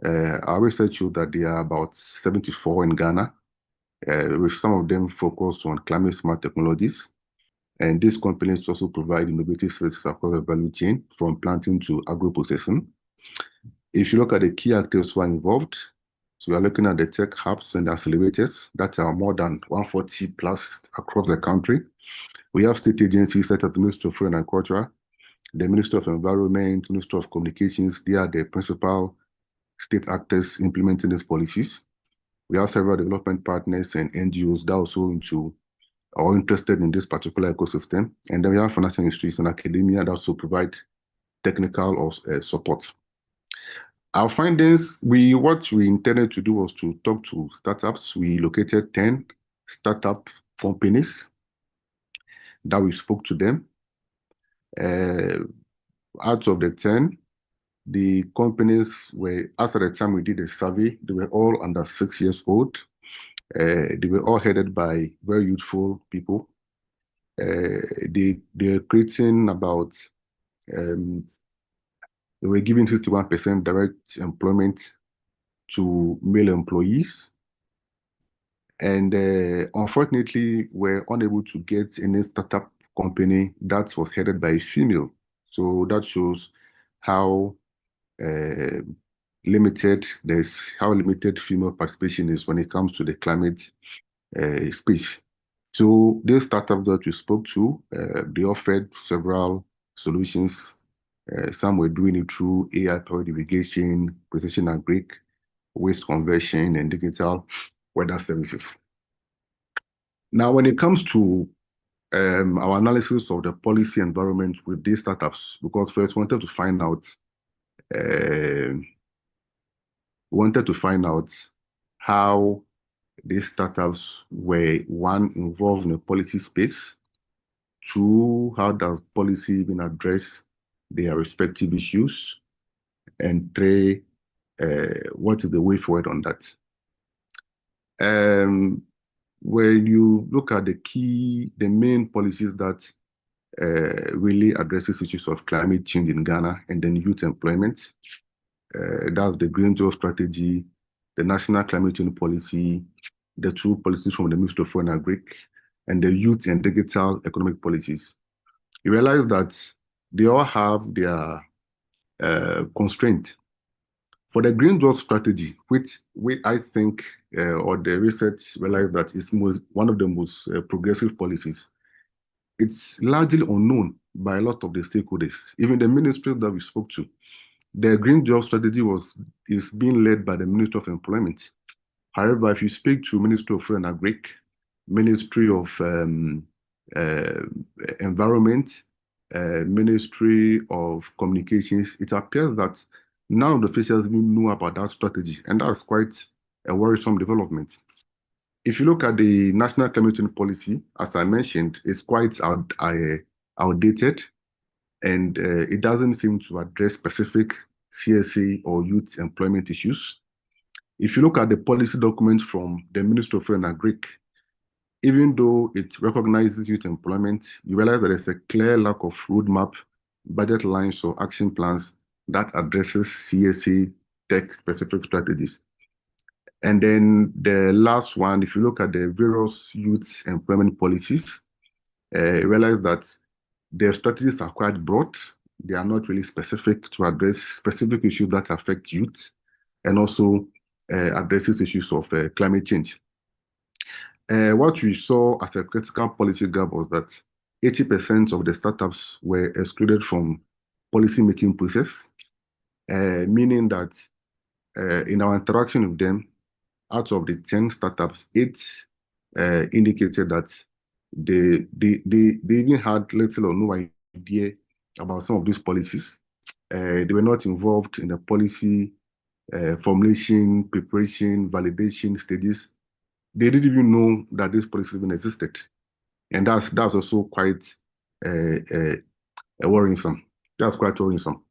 our research showed that there are about 74 in Ghana, with some of them focused on climate smart technologies. And these companies also provide innovative services across the value chain, from planting to agro-processing. If you look at the key actors who are involved, so we are looking at the tech hubs and accelerators that are more than 140 plus across the country. We have state agencies such as the Ministry of Food and Agriculture, the Ministry of Environment, Ministry of Communications. They are the principal state actors implementing these policies. We have several development partners and NGOs that are also interested in this particular ecosystem. And then we have financial institutions and academia that also provide technical or support. Our findings, what we intended to do was to talk to startups. We located 10 startup companies that we spoke to them. Out of the 10, the companies were, as at the time we did a survey, they were all under 6 years old. They were all headed by very youthful people. They're creating about, they were giving 61% direct employment to male employees. And unfortunately, we're unable to get any startup company that was headed by a female. So that shows how limited female participation is when it comes to the climate space. So these startups that we spoke to, they offered several solutions. Some were doing it through AI-powered irrigation, precision agric, waste conversion, and digital weather services. Now, when it comes to our analysis of the policy environment with these startups, because first we wanted to find out how these startups were, one, involved in a policy space, two, how does policy even address their respective issues, and three, what is the way forward on that? When you look at the main policies that really addresses issues of climate change in Ghana and then youth employment, that's the Green Jobs Strategy, the National Climate Change Policy, the two policies from the Ministry of Food and Agric, and the youth and digital economic policies. You realize that they all have their constraint. For the Green Jobs Strategy, which I think, or the research realized that is one of the most progressive policies, it's largely unknown by a lot of the stakeholders, even the ministries that we spoke to. The Green Jobs Strategy is being led by the Ministry of Employment. However, if you speak to Ministry of Food and Agric, Ministry of Environment, Ministry of Communications, it appears that none of the officials even know about that strategy, and that's quite a worrisome development. If you look at the National Climate Change Policy, as I mentioned, it's quite outdated, and it doesn't seem to address specific CSA or youth employment issues. If you look at the policy document from the Ministry of Foreign Agric, even though it recognizes youth employment, you realize that there's a clear lack of roadmap, budget lines, or action plans that addresses CSA tech-specific strategies. And then the last one, if you look at the various youth employment policies, you realize that the strategies are quite broad. They are not really specific to address specific issues that affect youth, and also addresses issues of climate change. What we saw as a critical policy gap was that 80% of the startups were excluded from policy-making process, meaning that in our interaction with them, out of the 10 startups, 8 indicated that they even had little or no idea about some of these policies. They were not involved in the policy formulation, preparation, validation stages. They didn't even know that these policies even existed. And that's also quite worrisome. That's quite worrisome.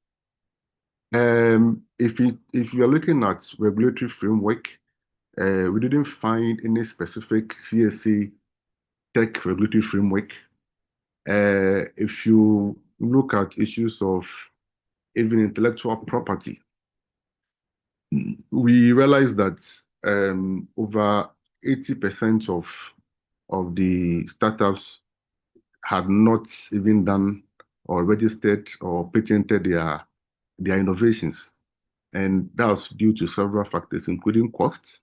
If you are looking at regulatory framework, we didn't find any specific CSA tech regulatory framework. If you look at issues of even intellectual property, we realize that over 80% of the startups had not even done or registered or patented their innovations. And that's due to several factors, including costs,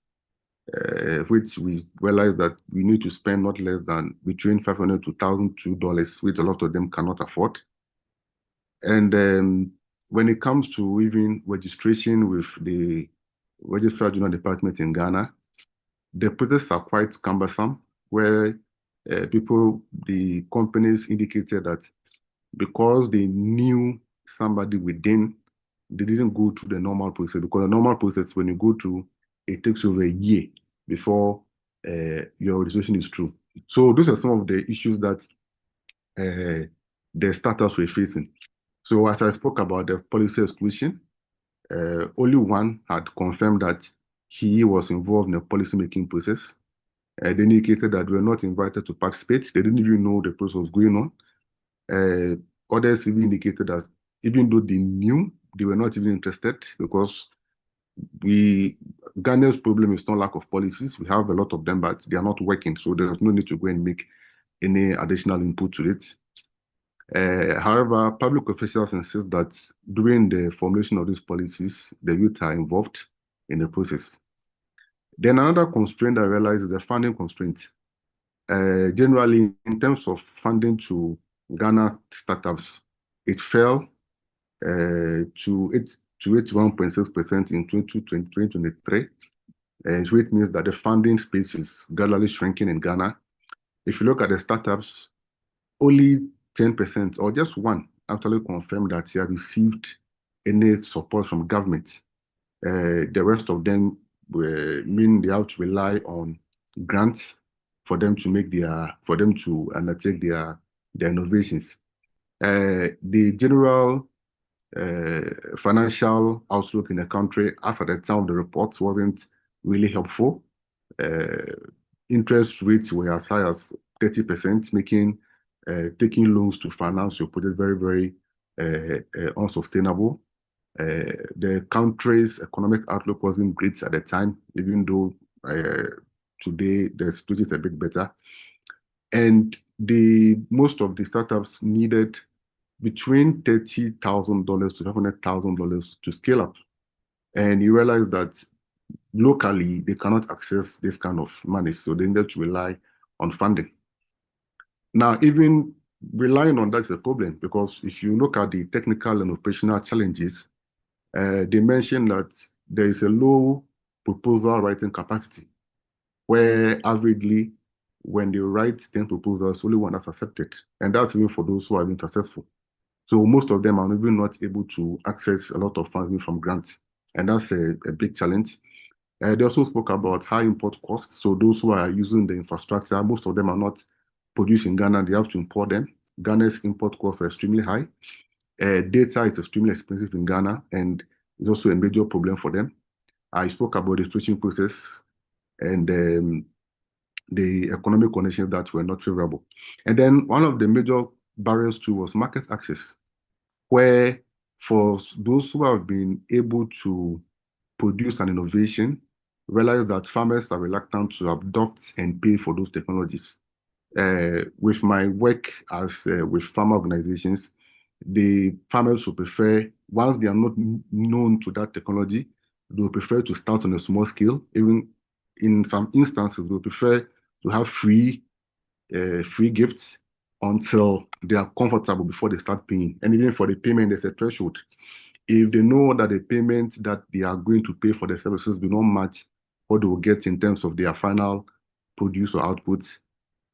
which we realize that we need to spend not less than between $500 to $1,002, which a lot of them cannot afford. And when it comes to even registration with the Registrar General Department in Ghana, the processes are quite cumbersome, where the companies indicated that because they knew somebody within, they didn't go through the normal process, because the normal process, when you go through, it takes over a year before your registration is through. So those are some of the issues that the startups were facing. So as I spoke about the policy exclusion, only one had confirmed that he was involved in the policy-making process. They indicated that they were not invited to participate. They didn't even know the process was going on. Others even indicated that even though they knew, they were not even interested, because Ghana's problem is not lack of policies. We have a lot of them, but they are not working. So there's no need to go and make any additional input to it. However, public officials insist that during the formulation of these policies, the youth are involved in the process. Then another constraint I realized is the funding constraint. Generally, in terms of funding to Ghana startups, it fell to 81.6% in 2023, which means that the funding space is gradually shrinking in Ghana. If you look at the startups, only 10% or just one actually confirmed that they have received any support from government. The rest of them mean they have to rely on grants for them to undertake their innovations. The general financial outlook in the country, as at the time of the report, wasn't really helpful. Interest rates were as high as 30%, making taking loans to finance your project very, very unsustainable. The country's economic outlook wasn't great at the time, even though today the situation is a bit better. And most of the startups needed between $30,000 to $500,000 to scale up. And you realize that locally, they cannot access this kind of money, so they need to rely on funding. Now, even relying on that is a problem, because if you look at the technical and operational challenges, they mentioned that there is a low proposal writing capacity, where averagely, when they write 10 proposals, only one is accepted. And that's even for those who have been successful. So most of them are even not able to access a lot of funding from grants. And that's a big challenge. They also spoke about high import costs. So those who are using the infrastructure, most of them are not produced in Ghana. They have to import them. Ghana's import costs are extremely high. Data is extremely expensive in Ghana, and it's also a major problem for them. I spoke about the switching process and the economic conditions that were not favorable. And then one of the major barriers too was market access, where for those who have been able to produce an innovation, realize that farmers are reluctant to adopt and pay for those technologies. With my work as with farmer organizations, the farmers will prefer, once they are not known to that technology, they will prefer to start on a small scale. Even in some instances, they will prefer to have free gifts until they are comfortable before they start paying. And even for the payment, there's a threshold. If they know that the payment that they are going to pay for the services do not match what they will get in terms of their final produce or output,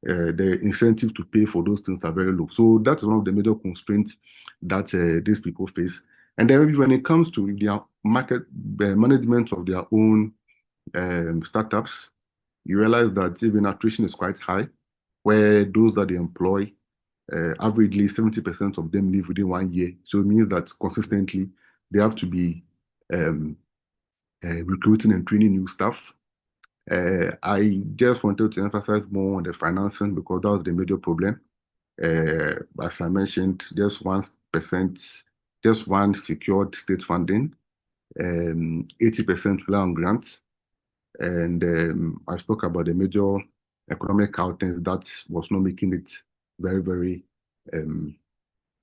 the incentive to pay for those things are very low. So that's one of the major constraints that these people face. And then when it comes to their market management of their own startups, you realize that even attrition is quite high, where those that they employ, averagely 70% of them leave within 1 year. So it means that consistently they have to be recruiting and training new staff. I just wanted to emphasize more on the financing because that was the major problem. As I mentioned, just 1%, just one secured state funding, 80% rely on grants. And I spoke about the major economic outcomes that was not making it very, very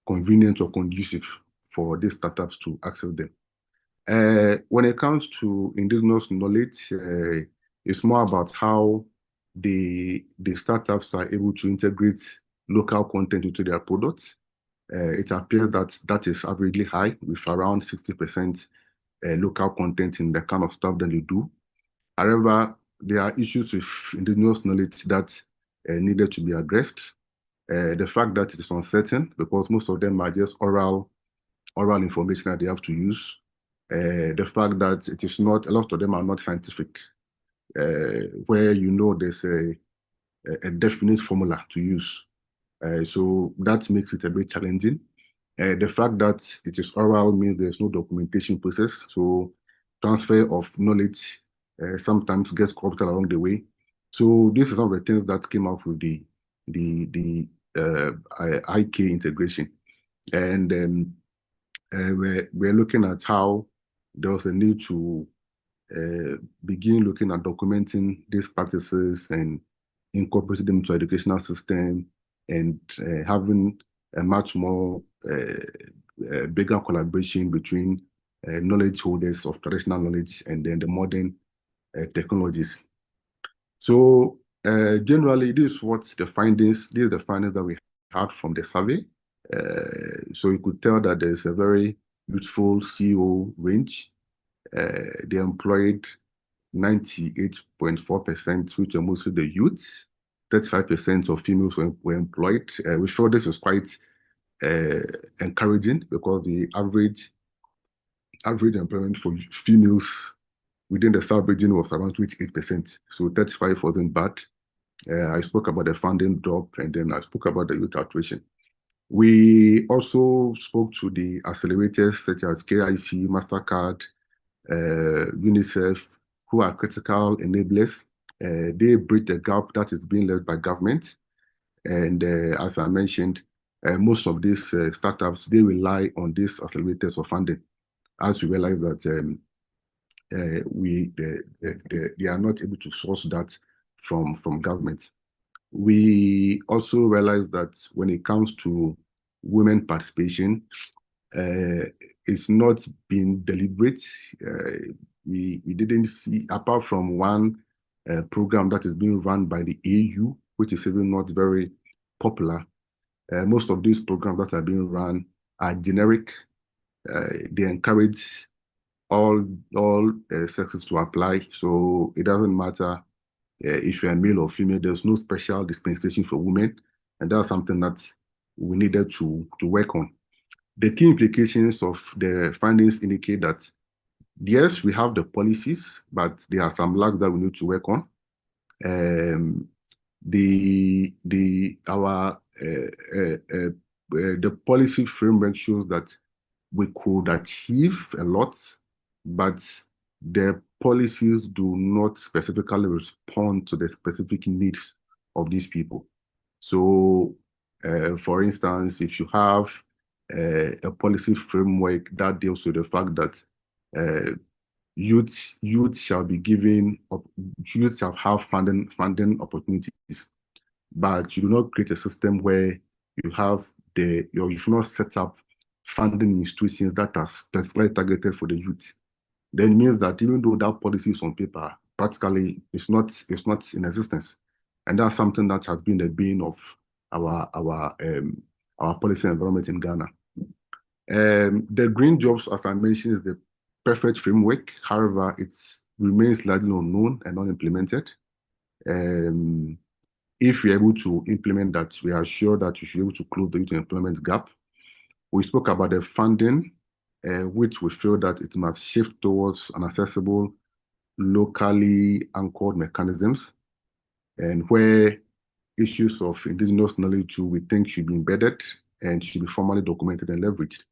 convenient or conducive for these startups to access them. When it comes to indigenous knowledge, it's more about how the startups are able to integrate local content into their products. It appears that that is averagely high, with around 60% local content in the kind of stuff that they do. However, there are issues with indigenous knowledge that needed to be addressed. The fact that it is uncertain, because most of them are just oral information that they have to use. The fact that it is not, a lot of them are not scientific, where there's a definite formula to use. So that makes it a bit challenging. The fact that it is oral means there's no documentation process, so transfer of knowledge sometimes gets corrupted along the way. So this is one of the things that came up with the IK integration. And we're looking at how there was a need to begin looking at documenting these practices and incorporating them into educational system and having a much more bigger collaboration between knowledge holders of traditional knowledge and then the modern technologies. So generally, this is the findings that we had from the survey. So you could tell that there's a very youthful CEO range. They employed 98.4%, which are mostly the youths. 35% of females were employed. We felt this was quite encouraging because the average employment for females within the South region was around 28%. So 35 wasn't bad. I spoke about the funding drop, and then I spoke about the youth attrition. We also spoke to the accelerators such as KIC, Mastercard, UNICEF, who are critical enablers. They bridge the gap that is being led by government. And as I mentioned, most of these startups, they rely on these accelerators for funding, as we realize that they are not able to source that from government. We also realize that when it comes to women participation, it's not been deliberate. We didn't see, apart from one program that is being run by the AU, which is even not very popular. Most of these programs that are being run are generic. They encourage all sexes to apply, so it doesn't matter if you're male or female. There's no special dispensation for women, and that's something that we needed to work on. The key implications of the findings indicate that yes, we have the policies, but there are some lags that we need to work on. The policy framework shows that we could achieve a lot, but the policies do not specifically respond to the specific needs of these people. So, for instance, if you have a policy framework that deals with the fact that youth shall be given, youth shall have funding opportunities, but you do not create a system where you have you should not set up funding institutions that are specifically targeted for the youth. Then it means that even though that policy is on paper, practically it's not in existence, and that's something that has been the bane of our policy environment in Ghana. The green jobs, as I mentioned, is the perfect framework. However, it remains largely unknown and unimplemented. If we're able to implement that, we are sure that we should be able to close the youth employment gap. We spoke about the funding, which we feel that it must shift towards an accessible, locally anchored mechanisms, and where issues of indigenous knowledge we think should be embedded and should be formally documented and leveraged.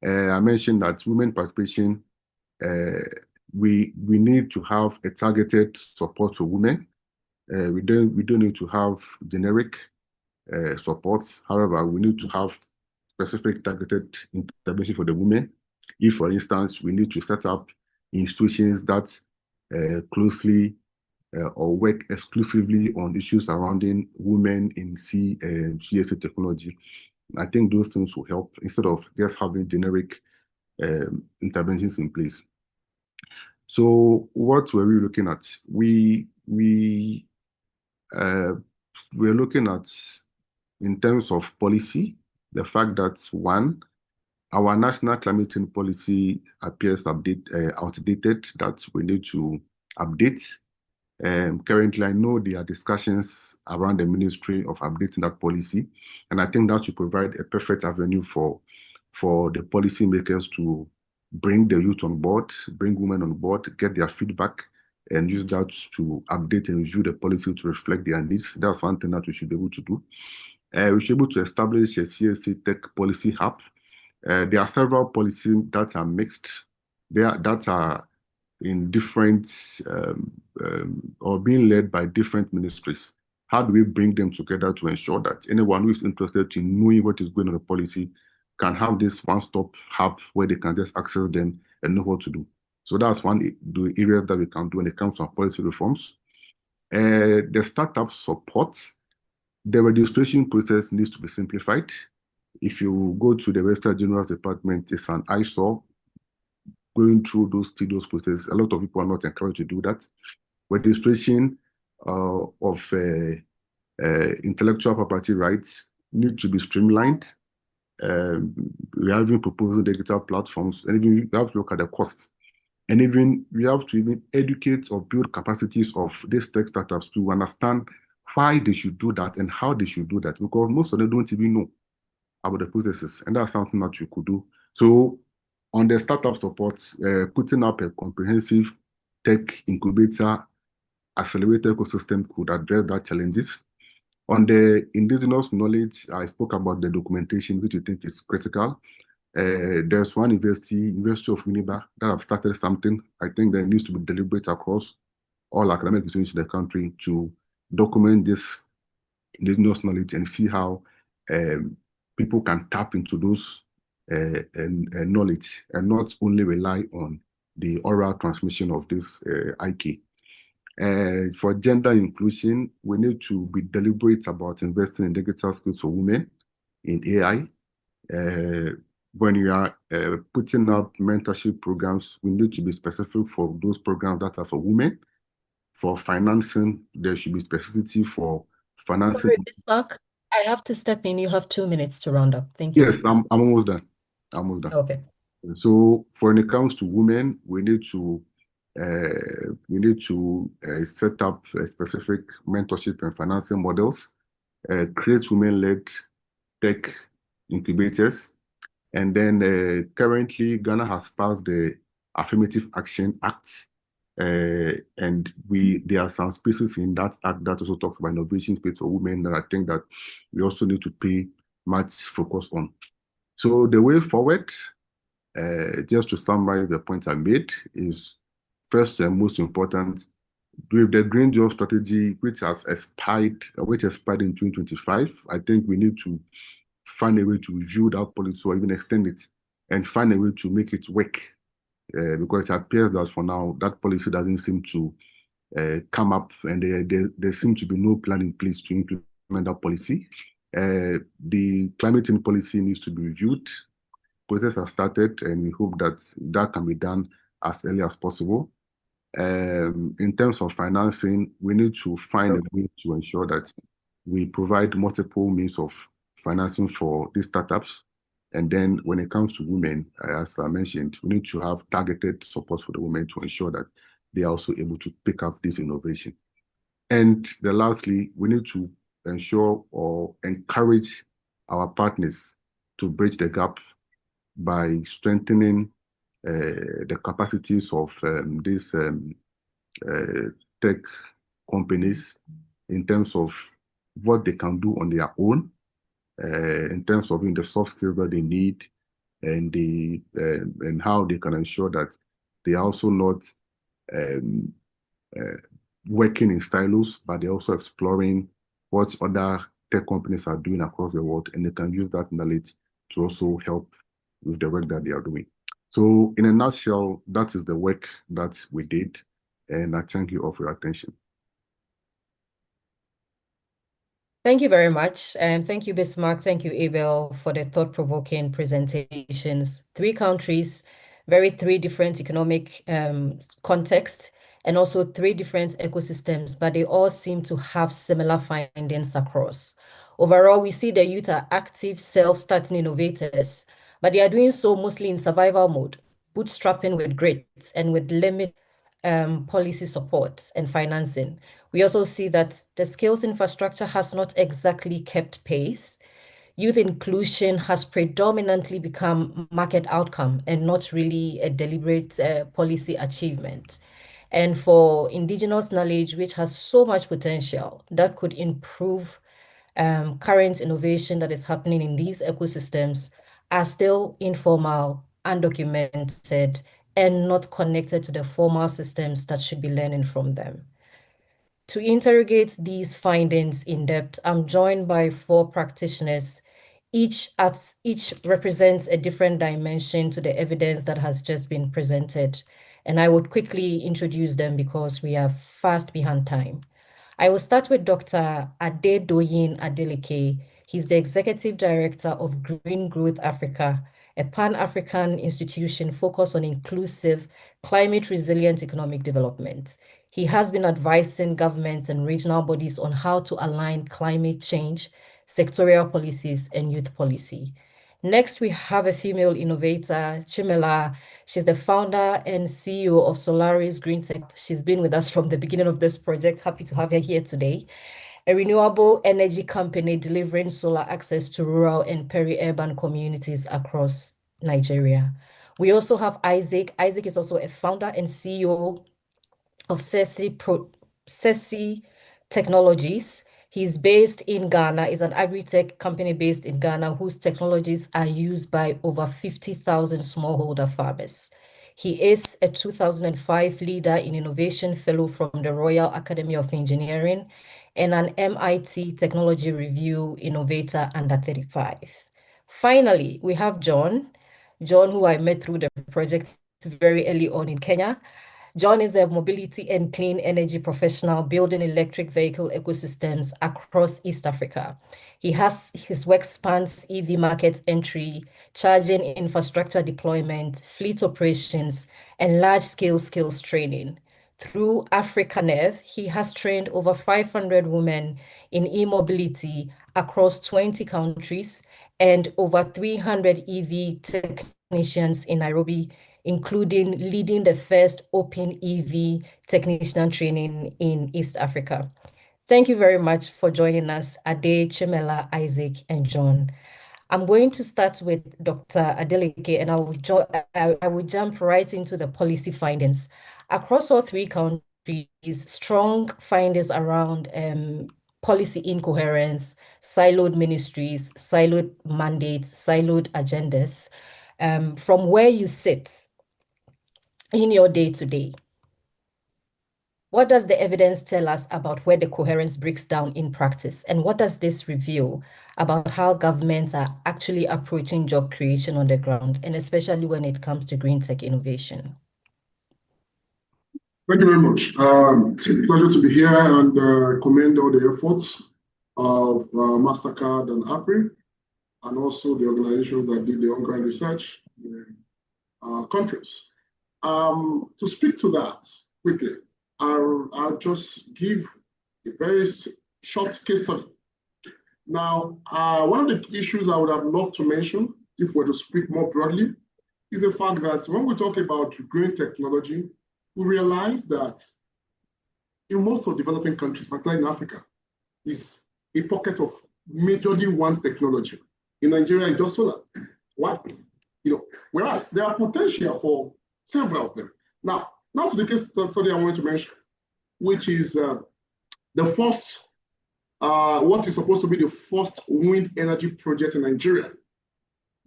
I mentioned that women participation, we need to have a targeted support for women. We don't need to have generic supports. However, we need to have specific targeted intervention for the women. If, for instance, we need to set up institutions that closely or work exclusively on issues surrounding women in CEST technology, I think those things will help instead of just having generic interventions in place. So what were we looking at? We're looking at, in terms of policy, the fact that one, our national climate change policy appears outdated, that we need to update. Currently, I know there are discussions around the ministry of updating that policy, and I think that should provide a perfect avenue for the policymakers to bring the youth on board, bring women on board, get their feedback, and use that to update and review the policy to reflect their needs. That's one thing that we should be able to do. We should be able to establish a CEST Tech Policy Hub. There are several policies that are mixed, that are in different or being led by different ministries. How do we bring them together to ensure that anyone who is interested in knowing what is going on in the policy can have this one-stop hub where they can just access them and know what to do? So that's one the area that we can do when it comes to policy reforms. The startup support, the registration process needs to be simplified. If you go to the Registrar General's Department, it's an eyesore going through those tedious processes. A lot of people are not encouraged to do that. Registration of intellectual property rights need to be streamlined. We have been proposing digital platforms, and even we have to look at the costs. And even we have to even educate or build capacities of these tech startups to understand why they should do that and how they should do that, because most of them don't even know about the processes, and that's something that you could do. So on the startup support, putting up a comprehensive tech incubator accelerator ecosystem could address that challenges. On the indigenous knowledge, I spoke about the documentation, which I think is critical. There's one University of Winneba, that have started something. I think there needs to be deliberate across all academic institutions in the country to document this indigenous knowledge and see how people can tap into those knowledge and not only rely on the oral transmission of this IK. For gender inclusion, we need to be deliberate about investing in digital skills for women in AI. When you are putting up mentorship programs, we need to be specific for those programs that are for women. For financing, there should be specificity for financing. Sorry, Bismarck, I have to step in. You have 2 minutes to round up. Thank you. Yes, I'm almost done. Okay. So when it comes to women, we need to set up specific mentorship and financing models, create women-led tech incubators, and then currently Ghana has passed the Affirmative Action Act, and there are some spaces in that act that also talks about innovation space for women that I think that we also need to pay much focus on. So the way forward, just to summarize the points I made, is first and most important, with the Green Job Strategy, which expired in 2025, I think we need to find a way to review that policy or even extend it and find a way to make it work. Because it appears that for now, that policy doesn't seem to come up, and there seems to be no plan in place to implement that policy. The climate change policy needs to be reviewed. Process has started, and we hope that that can be done as early as possible. In terms of financing, we need to find a way to ensure that we provide multiple means of financing for these startups. And then when it comes to women, as I mentioned, we need to have targeted support for the women to ensure that they are also able to pick up this innovation. And lastly, we need to ensure or encourage our partners to bridge the gap by strengthening the capacities of these tech companies in terms of what they can do on their own, in terms of the soft skills that they need, and and how they can ensure that they are also not working in silos, but they're also exploring what other tech companies are doing across the world, and they can use that knowledge to also help with the work that they are doing. So in a nutshell, that is the work that we did, and I thank you all for your attention. Thank you very much. And thank you, Bismarck. Thank you, Abel, for the thought-provoking presentations. 3 countries, three different economic contexts, and also 3 different ecosystems, but they all seem to have similar findings across. Overall, we see the youth are active, self-starting innovators, but they are doing so mostly in survival mode, bootstrapping with grit and with limited policy support and financing. We also see that the skills infrastructure has not exactly kept pace. Youth inclusion has predominantly become market outcome and not really a deliberate policy achievement. And for indigenous knowledge, which has so much potential that could improve current innovation that is happening in these ecosystems, are still informal, undocumented, and not connected to the formal systems that should be learning from them. To interrogate these findings in depth, I'm joined by 4 practitioners. Each represents a different dimension to the evidence that has just been presented. And I would quickly introduce them because we are fast behind time. I will start with Dr. Adedoyin Adeleke. He's the Executive Director of Green Growth Africa, a Pan-African institution focused on inclusive, climate-resilient economic development. He has been advising governments and regional bodies on how to align climate change, sectorial policies, and youth policy. Next, we have a female innovator, Chimela. She's the founder and CEO of Solaris Green Tech. She's been with us from the beginning of this project. Happy to have her here today. A renewable energy company delivering solar access to rural and peri-urban communities across Nigeria. We also have Isaac. Isaac is also a founder and CEO of CEST Technologies. He's based in Ghana, is an agri-tech company based in Ghana whose technologies are used by over 50,000 smallholder farmers. He is a 2005 Leader in Innovation Fellow from the Royal Academy of Engineering and an MIT Technology Review Innovator Under 35. Finally, we have John, who I met through the project very early on in Kenya. John is a mobility and clean energy professional building electric vehicle ecosystems across East Africa. His work spans EV market entry, charging infrastructure deployment, fleet operations, and large-scale skills training. Through AfricaNev, he has trained over 500 women in e-mobility across 20 countries and over 300 EV technicians in Nairobi, including leading the first open EV technician training in East Africa. Thank you very much for joining us, Ade, Chimela, Isaac, and John. I'm going to start with Dr. Adeleke, and I will jump right into the policy findings. Across all 3 countries, strong findings around policy incoherence, siloed ministries, siloed mandates, siloed agendas. From where you sit in your day-to-day, What does the evidence tell us about where the coherence breaks down in practice? And what does this reveal about how governments are actually approaching job creation on the ground, and especially when it comes to green tech innovation? Thank you very much. It's a pleasure to be here and commend all the efforts of Mastercard and APRI, and also the organizations that did the on-ground research in countries. To speak to that quickly, I'll just give a very short case study. Now, one of the issues I would have loved to mention, if we were to speak more broadly, is the fact that when we talk about green technology, we realize that in most of developing countries, particularly in Africa, is a pocket of majorly one technology. In Nigeria, it's just solar. Why? Whereas there are potential for several of them. Now to the case study I wanted to mention, which is the first, what is supposed to be the first wind energy project in Nigeria.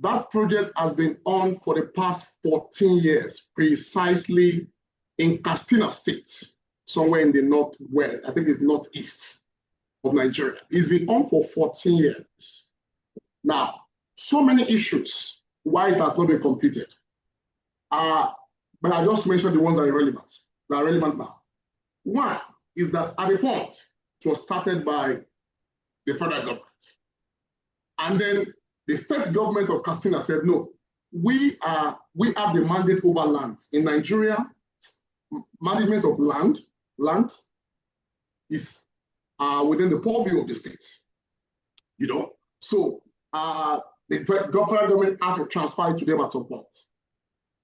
That project has been on for the past 14 years, precisely in Katsina State, somewhere in the northwest, I think it's northeast of Nigeria. It's been on for 14 years. Now, so many issues why it has not been completed. But I just mentioned the ones that are relevant now. One is that at a point, it was started by the federal government. And then the state government of Katsina said, no, we have the mandate over lands. In Nigeria, management of land is within the purview of the states. So the federal government had to transfer it to them at some point.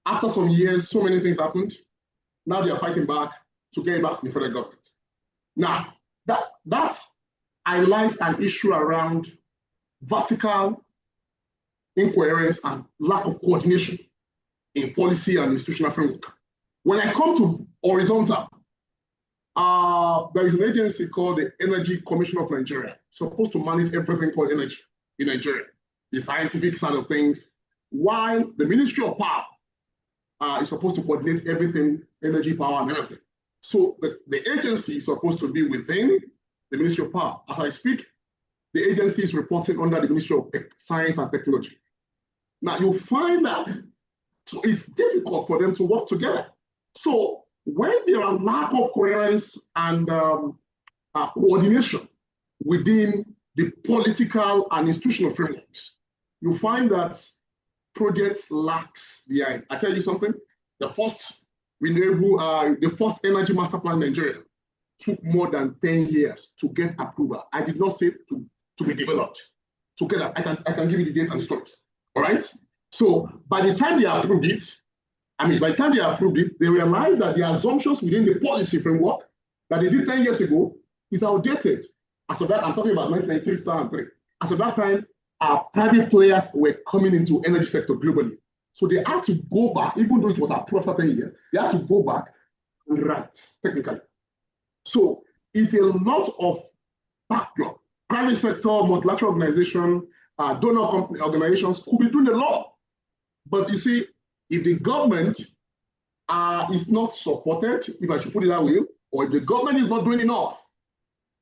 After some years, so many things happened. Now they are fighting back to get it back to the federal government. Now, that's highlights an issue around vertical incoherence and lack of coordination in policy and institutional framework. When I come to horizontal, there is an agency called the Energy Commission of Nigeria, supposed to manage everything called energy in Nigeria, the scientific side of things, while the Ministry of Power is supposed to coordinate everything, energy, power, and everything. So the agency is supposed to be within the Ministry of Power. As I speak, the agency is reporting under the Ministry of Science and Technology. Now you find that so it's difficult for them to work together. So when there are lack of coherence and coordination within the political and institutional frameworks, you find that projects lacks behind. I tell you something, the first energy master plan in Nigeria took more than 10 years to get approval. I did not say to be developed. Together, I can give you the dates and stories. All right. So by the time they approved it, they realized that the assumptions within the policy framework that they did 10 years ago is outdated. As of that, I'm talking about 1993, 2003. As of that time, our private players were coming into energy sector globally. So they had to go back, even though it was approved after 10 years, they had to go back and write technically. So it's a lot of backlog. Private sector, multilateral organization, donor company organizations could be doing a lot. But you see, if the government is not supported, if I should put it that way, or if the government is not doing enough,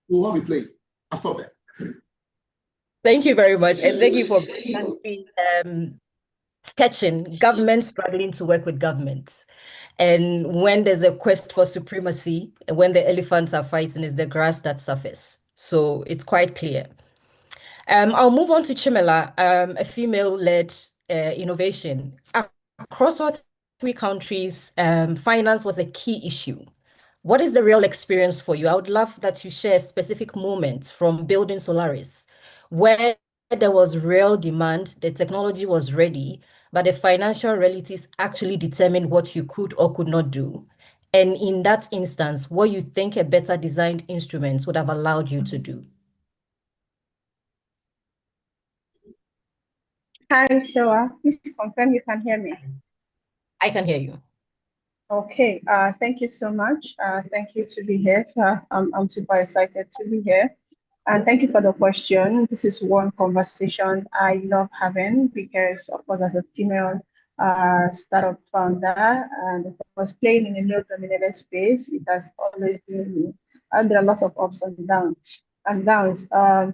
we'll have a play. I'll stop there. Thank you very much. And thank you for sketching government struggling to work with governments. And when there's a quest for supremacy, and when the elephants are fighting, it's the grass that suffers. So it's quite clear. I'll move on to Chimela, a female-led innovation. Across all three countries, finance was a key issue. What is the real experience for you? I would love that you share specific moments from building Solaris, where there was real demand, the technology was ready, but the financial realities actually determined what you could or could not do. And in that instance, what you think a better designed instrument would have allowed you to do. Hi, Shoa. Please confirm you can hear me. I can hear you. Okay. Thank you so much. Thank you to be here. I'm super excited to be here. And thank you for the question. This is one conversation I love having because, of course, as a female startup founder, and of course, playing in a male-dominated space, it has always been, and there are lots of ups and downs.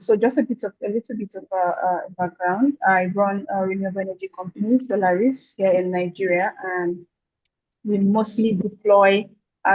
So just a little bit of background. I run a renewable energy company, Solaris, here in Nigeria, and we mostly deploy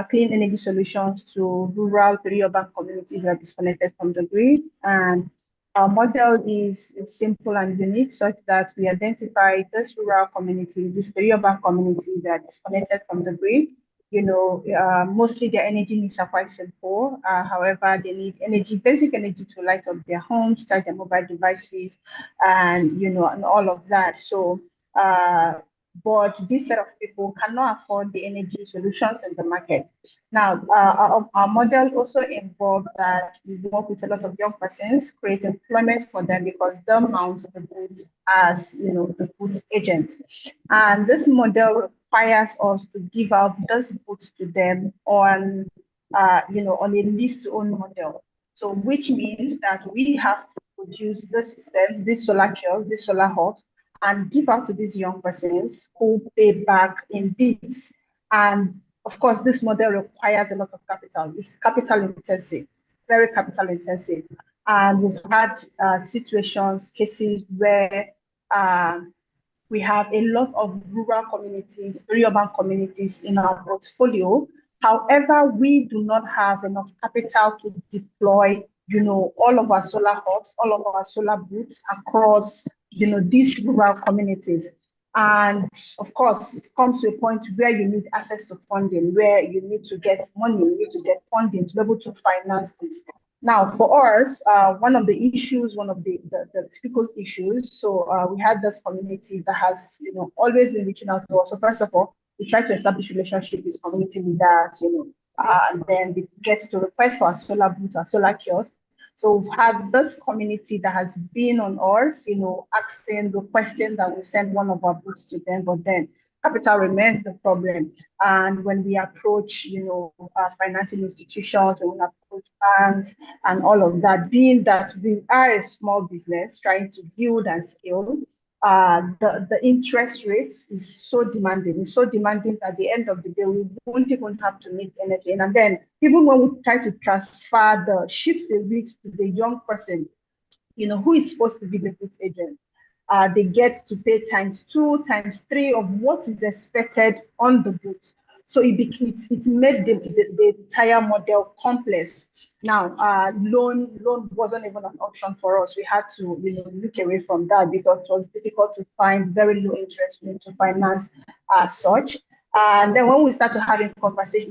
clean energy solutions to rural peri-urban communities that are disconnected from the grid. And our model is simple and unique, such that we identify these rural communities, these peri-urban communities that are disconnected from the grid. Mostly their energy needs are quite simple. However, they need energy, basic energy to light up their homes, charge their mobile devices, and and all of that. So but this set of people cannot afford the energy solutions in the market. Now, our model also involves that we work with a lot of young persons, create employment for them because they mount the goods as the goods agent. And this model requires us to give out those goods to them on on a lease to own model. So which means that we have to produce the systems, these solar kiosks, these solar hubs, and give out to these young persons who pay back in bits. And of course, this model requires a lot of capital. It's capital intensive, very capital intensive. And we've had situations, cases where we have a lot of rural communities, urban communities in our portfolio. However, we do not have enough capital to deploy, all of our solar hubs, all of our solar booths across, these rural communities. And of course, it comes to a point where you need access to funding, where you need to get money, you need to get funding to be able to finance this. Now, for us, one of the issues, one of the typical issues, so we had this community that has, always been reaching out to us. So first of all, we try to establish relationship with community leaders, and then we get to request for a solar booth or solar kiosk. So we've had this community that has been on us, asking, requesting that we send one of our booths to them, but then capital remains the problem. And when we approach, financial institutions, when we approach banks and all of that, being that we are a small business trying to build and scale, the interest rates is so demanding. It's so demanding at the end of the day, we won't even have to make anything. And then even when we try to transfer shift the risk to the young person, who is supposed to be the goods agent, they get to pay ×2, ×3 of what is expected on the books. So it made the entire model complex. Now, loan wasn't even an option for us. We had to look away from that because it was difficult to find very low interest rate to finance such. And then when we start to have conversations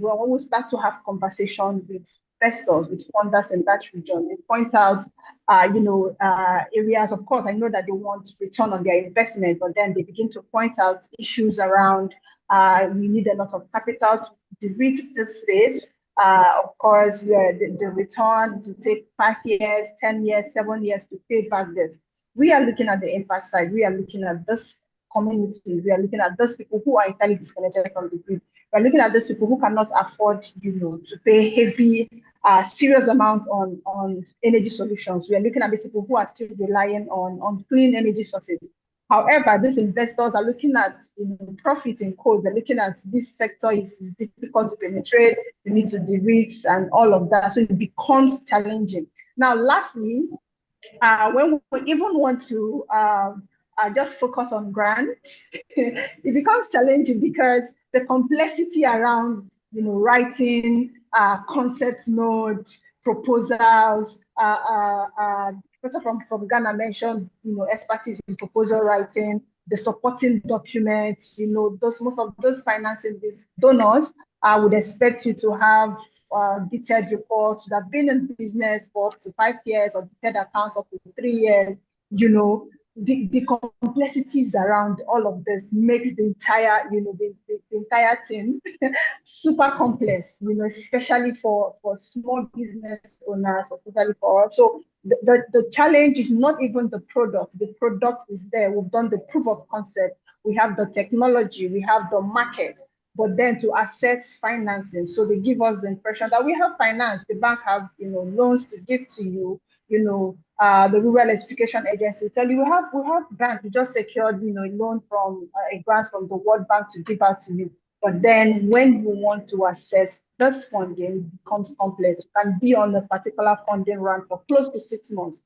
with investors, with funders in that region, they point out, areas. Of course, I know that they want return on their investment, but then they begin to point out issues around. We need a lot of capital to reach this space. Of course, the return to take 5 years, 10 years, 7 years to pay back this. We are looking at the impact side. We are looking at this community. We are looking at those people who are entirely disconnected from the grid. We are looking at those people who cannot afford, to pay heavy, serious amount on energy solutions. We are looking at these people who are still relying on clean energy sources. However, these investors are looking at profit in code. They're looking at this sector is difficult to penetrate. You need to de-risk and all of that. So it becomes challenging. Now, lastly, when we even want to just focus on grant, it becomes challenging because the complexity around writing concept note proposals. Professor from Ghana mentioned expertise in proposal writing, the supporting documents. Most of those financing, these donors would expect you to have detailed reports that have been in business for up to 5 years, or detailed accounts up to 3 years. The complexities around all of this makes the entire the entire thing super complex, especially for small business owners, especially for us. So the challenge is not even the product. The product is there. We've done the proof of concept. We have the technology. We have the market. But then to access financing, so they give us the impression that we have finance. The bank have loans to give to you. the Rural Electrification Agency will tell you, we have grants. We just secured, a loan from a grant from the World Bank to give out to you. But then when you want to assess this funding, it becomes complex. You can be on a particular funding run for close to 6 months.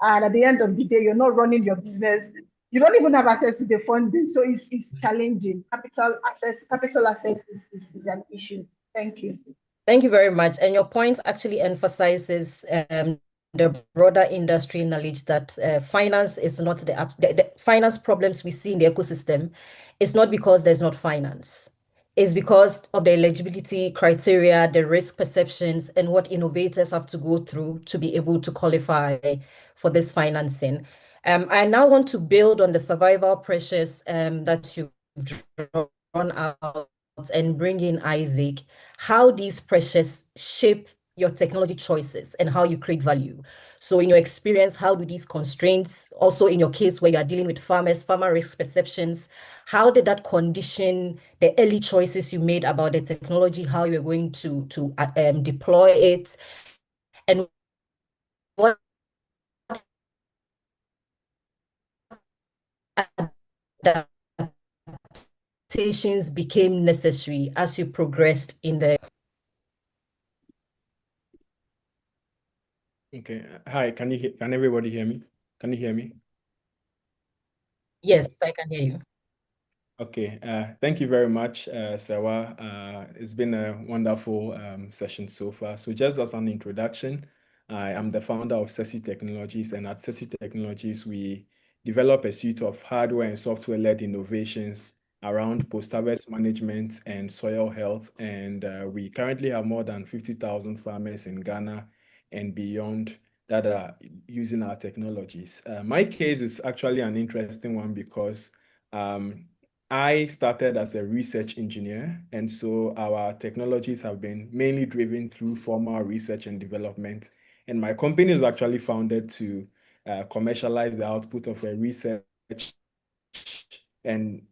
And at the end of the day, you're not running your business. You don't even have access to the funding. So it's challenging. Capital access is an issue. Thank you. Thank you very much. And your point actually emphasizes the broader industry knowledge that finance is not the finance problems we see in the ecosystem. It's not because there's not finance. It's because of the eligibility criteria, the risk perceptions, and what innovators have to go through to be able to qualify for this financing. I now want to build on the survival pressures that you've drawn out and bring in Isaac, how these pressures shape your technology choices and how you create value. So in your experience, how do these constraints, also in your case where you are dealing with farmers, farmer risk perceptions, how did that condition the early choices you made about the technology, how you're going to deploy it, and what adaptations became necessary as you progressed in the... Okay. Hi, can everybody hear me? Can you hear me? Yes, I can hear you. Okay. Thank you very much, Sewa. It's been a wonderful session so far. So just as an introduction, I am the founder of CEST Technologies, and at CEST Technologies, we develop a suite of hardware and software-led innovations around post-harvest management and soil health. And we currently have more than 50,000 farmers in Ghana and beyond that are using our technologies. My case is actually an interesting one because I started as a research engineer, and so our technologies have been mainly driven through formal research and development. And my company was actually founded to commercialize the output of a research and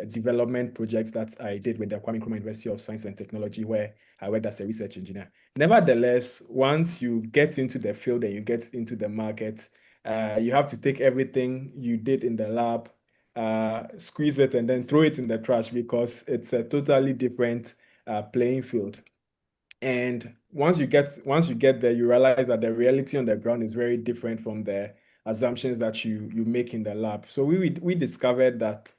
development projects that I did with the Kwame Nkrumah University of Science and Technology, where I worked as a research engineer. Nevertheless, once you get into the field and you get into the market, you have to take everything you did in the lab, squeeze it, and then throw it in the trash because it's a totally different playing field. And once you get there, you realize that the reality on the ground is very different from the assumptions that you make in the lab. So we discovered that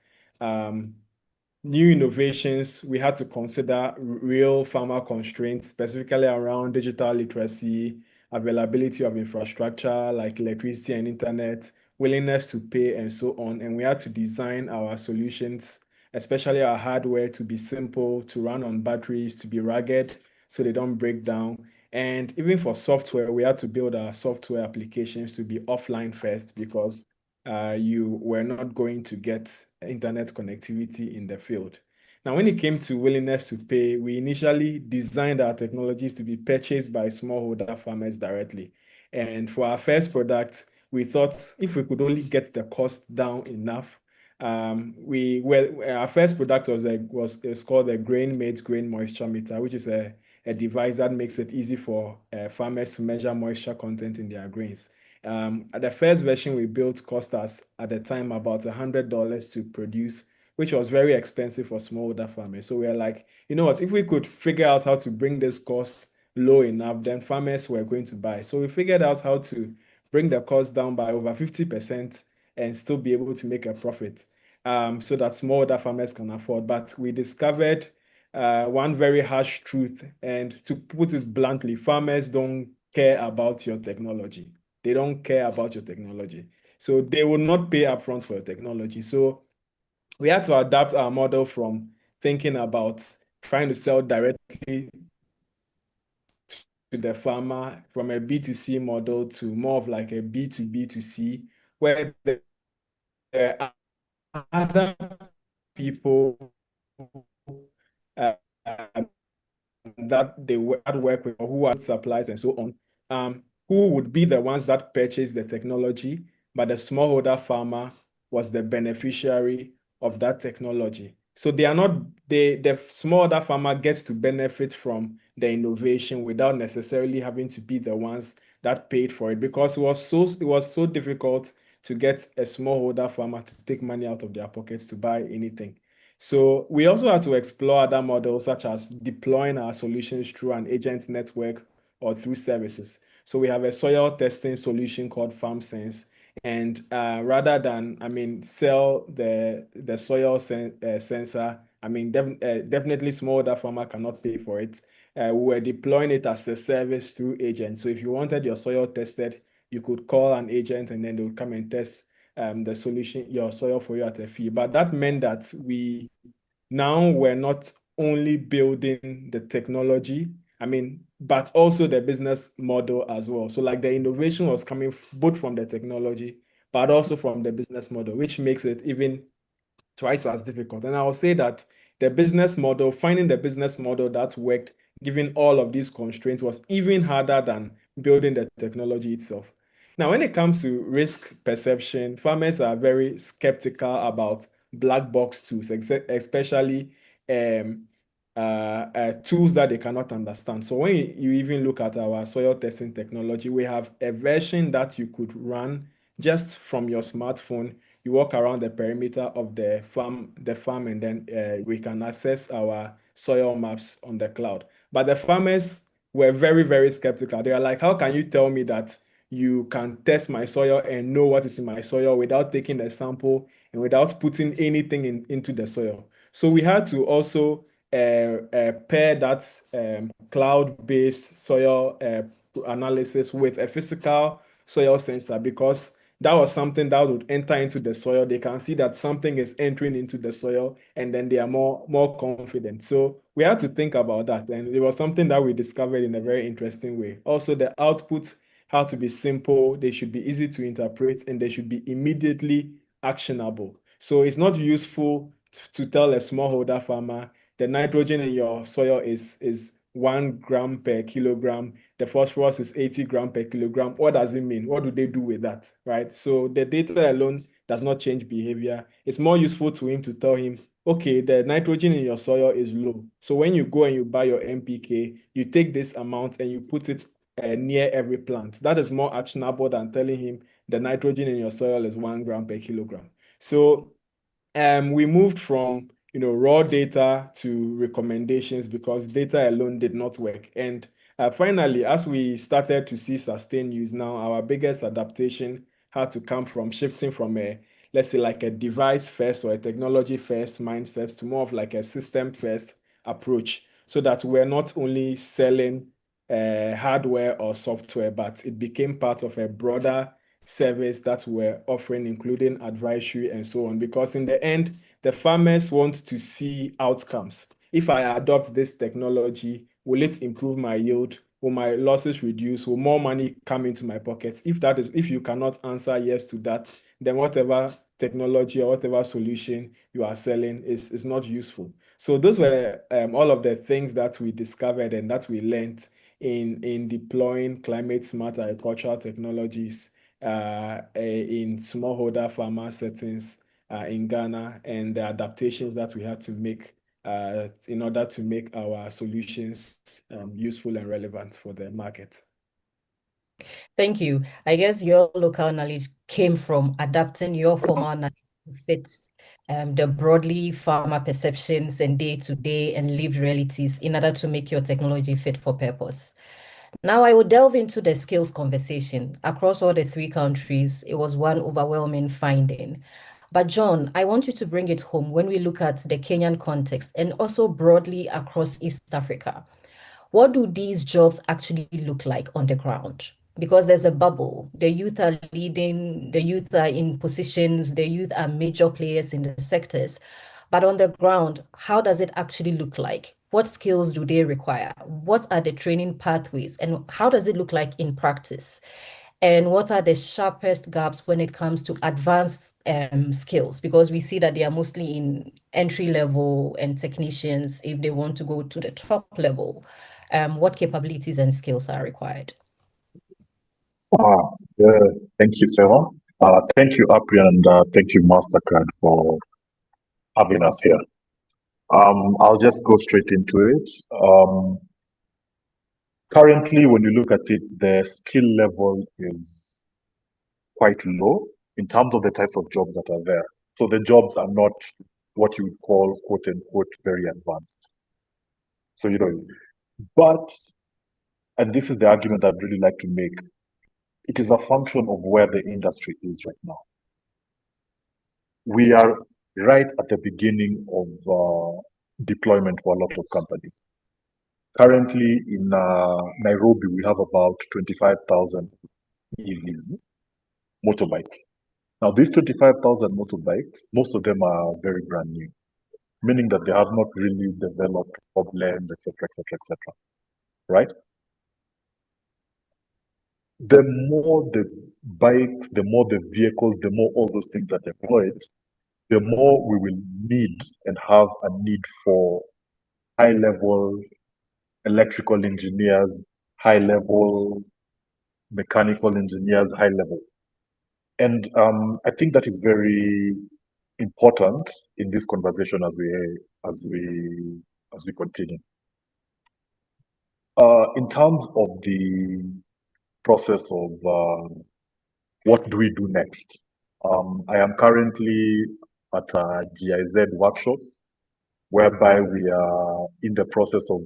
new innovations, we had to consider real farmer constraints, specifically around digital literacy, availability of infrastructure like electricity and internet, willingness to pay, and so on. And we had to design our solutions, especially our hardware, to be simple, to run on batteries, to be rugged, so they don't break down. And even for software, we had to build our software applications to be offline first because you were not going to get internet connectivity in the field. Now, when it came to willingness to pay, we initially designed our technologies to be purchased by smallholder farmers directly. And for our first product, we thought if we could only get the cost down enough, our first product was called the Grain-Mate Grain Moisture Meter, which is a device that makes it easy for farmers to measure moisture content in their grains. The first version we built cost us at the time about $100 to produce, which was very expensive for smallholder farmers. So we were like, you know what, if we could figure out how to bring this cost low enough, then farmers were going to buy. So we figured out how to bring the cost down by over 50% and still be able to make a profit so that smallholder farmers can afford. But we discovered one very harsh truth, and to put it bluntly, farmers don't care about your technology. They don't care about your technology. So they will not pay upfront for your technology. So we had to adapt our model from thinking about trying to sell directly to the farmer from a B2C model to more of like a B2B2C, where there are other people that they work with, or who are suppliers and so on, who would be the ones that purchase the technology, but the smallholder farmer was the beneficiary of that technology. So they are not, the smallholder farmer gets to benefit from the innovation without necessarily having to be the ones that paid for it, because it was so difficult to get a smallholder farmer to take money out of their pockets to buy anything. So we also had to explore other models, such as deploying our solutions through an agent network or through services. So we have a soil testing solution called FarmSense, and rather than sell the soil sensor, definitely smallholder farmer cannot pay for it. We were deploying it as a service through agents. So if you wanted your soil tested, you could call an agent and then they would come and test your soil for you at a fee. But that meant that we now were not only building the technology, but also the business model as well. So like the innovation was coming both from the technology, but also from the business model, which makes it even twice as difficult. And I will say that finding the business model that worked, given all of these constraints, was even harder than building the technology itself. Now, when it comes to risk perception, farmers are very skeptical about black box tools, especially tools that they cannot understand. So when you even look at our soil testing technology, we have a version that you could run just from your smartphone. You walk around the perimeter of the farm, and then we can access our soil maps on the cloud. But the farmers were very, very skeptical. They are like, how can you tell me that you can test my soil and know what is in my soil without taking a sample and without putting anything into the soil? So we had to also pair that cloud-based soil analysis with a physical soil sensor, because that was something that would enter into the soil. They can see that something is entering into the soil, and then they are more confident. So we had to think about that, and it was something that we discovered in a very interesting way. Also, the outputs had to be simple, they should be easy to interpret, and they should be immediately actionable. So it's not useful to tell a smallholder farmer the nitrogen in your soil is 1 gram per kilogram, the phosphorus is 80 gram per kilogram. What does it mean? What do they do with that, right? So the data alone does not change behavior. It's more useful to him to tell him, okay, the nitrogen in your soil is low. So when you go and you buy your NPK, you take this amount and you put it near every plant. That is more actionable than telling him the nitrogen in your soil is 1 gram per kilogram. So we moved from raw data to recommendations, because data alone did not work. And finally, as we started to see sustained use now, our biggest adaptation had to come from shifting from let's say like a device first or a technology first mindset to more of like a system first approach, so that we're not only selling hardware or software, but it became part of a broader service that we're offering, including advisory and so on. Because in the end, the farmers want to see outcomes. If I adopt this technology, will it improve my yield? Will my losses reduce? Will more money come into my pocket? If you cannot answer yes to that, then whatever technology or whatever solution you are selling is not useful. So those were all of the things that we discovered and that we learned in deploying climate smart agricultural technologies in smallholder farmer settings in Ghana, and the adaptations that we had to make in order to make our solutions useful and relevant for the market. Thank you. I guess your local knowledge came from adapting your formal knowledge to fit the broadly farmer perceptions and day-to-day and lived realities in order to make your technology fit for purpose. Now I will delve into the skills conversation. Across all the 3 countries, it was one overwhelming finding. But John, I want you to bring it home when we look at the Kenyan context and also broadly across East Africa. What do these jobs actually look like on the ground? Because there's a bubble. The youth are leading, the youth are in positions, the youth are major players in the sectors. But on the ground, how does it actually look like? What skills do they require? What are the training pathways? And how does it look like in practice? And what are the sharpest gaps when it comes to advanced skills? Because we see that they are mostly in entry level and technicians. If they want to go to the top level, what capabilities and skills are required? Thank you, Sarah. Thank you, APRI, and thank you, Mastercard, for having us here. I'll just go straight into it. Currently, when you look at it, the skill level is quite low in terms of the types of jobs that are there. So the jobs are not what you would call, quote unquote, very advanced. So, but, and this is the argument I'd really like to make, it is a function of where the industry is right now. We are right at the beginning of deployment for a lot of companies. Currently in Nairobi, we have about 25,000 EVs, motorbikes. Now, these 25,000 motorbikes, most of them are very brand new, meaning that they have not really developed problems, etc., etc., etc. Right? The more the bikes, the more the vehicles, the more all those things are deployed, the more we will need and have a need for high-level electrical engineers, high-level mechanical engineers, high-level. And I think that is very important in this conversation as we continue. In terms of the process of what do we do next? I am currently at a GIZ workshop whereby we are in the process of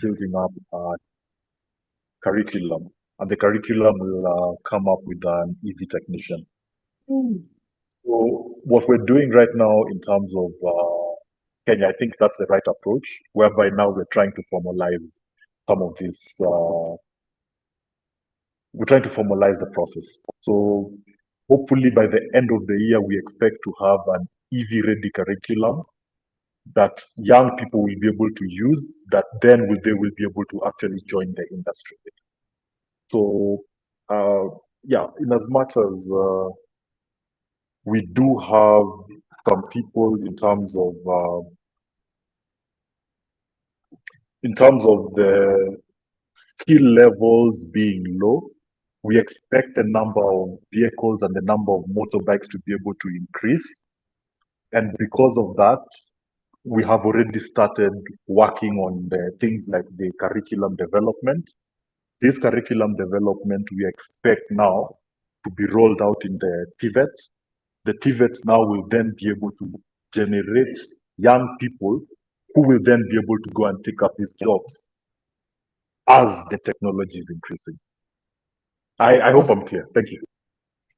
building up a curriculum, and the curriculum will come up with an EV technician. So what we're doing right now in terms of Kenya, I think that's the right approach, whereby now we're trying to formalize some of this. We're trying to formalize the process. So hopefully by the end of the year, we expect to have an EV-ready curriculum that young people will be able to use, that then they will be able to actually join the industry. So yeah, in as much as we do have some people in terms of the skill levels being low, we expect the number of vehicles and the number of motorbikes to be able to increase. And because of that, we have already started working on the things like the curriculum development. This curriculum development we expect now to be rolled out in the TVET. The TVET now will then be able to generate young people who will then be able to go and take up these jobs as the technology is increasing. I hope I'm clear. Thank you.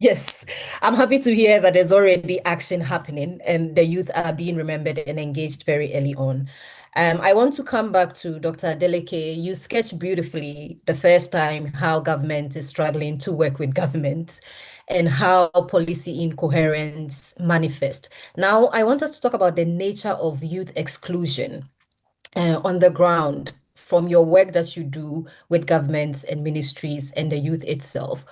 Yes, I'm happy to hear that there's already action happening and the youth are being remembered and engaged very early on. I want to come back to Dr. Adeleke. You sketched beautifully the first time how government is struggling to work with government and how policy incoherence manifest. Now, I want us to talk about the nature of youth exclusion on the ground from your work that you do with governments and ministries and the youth itself.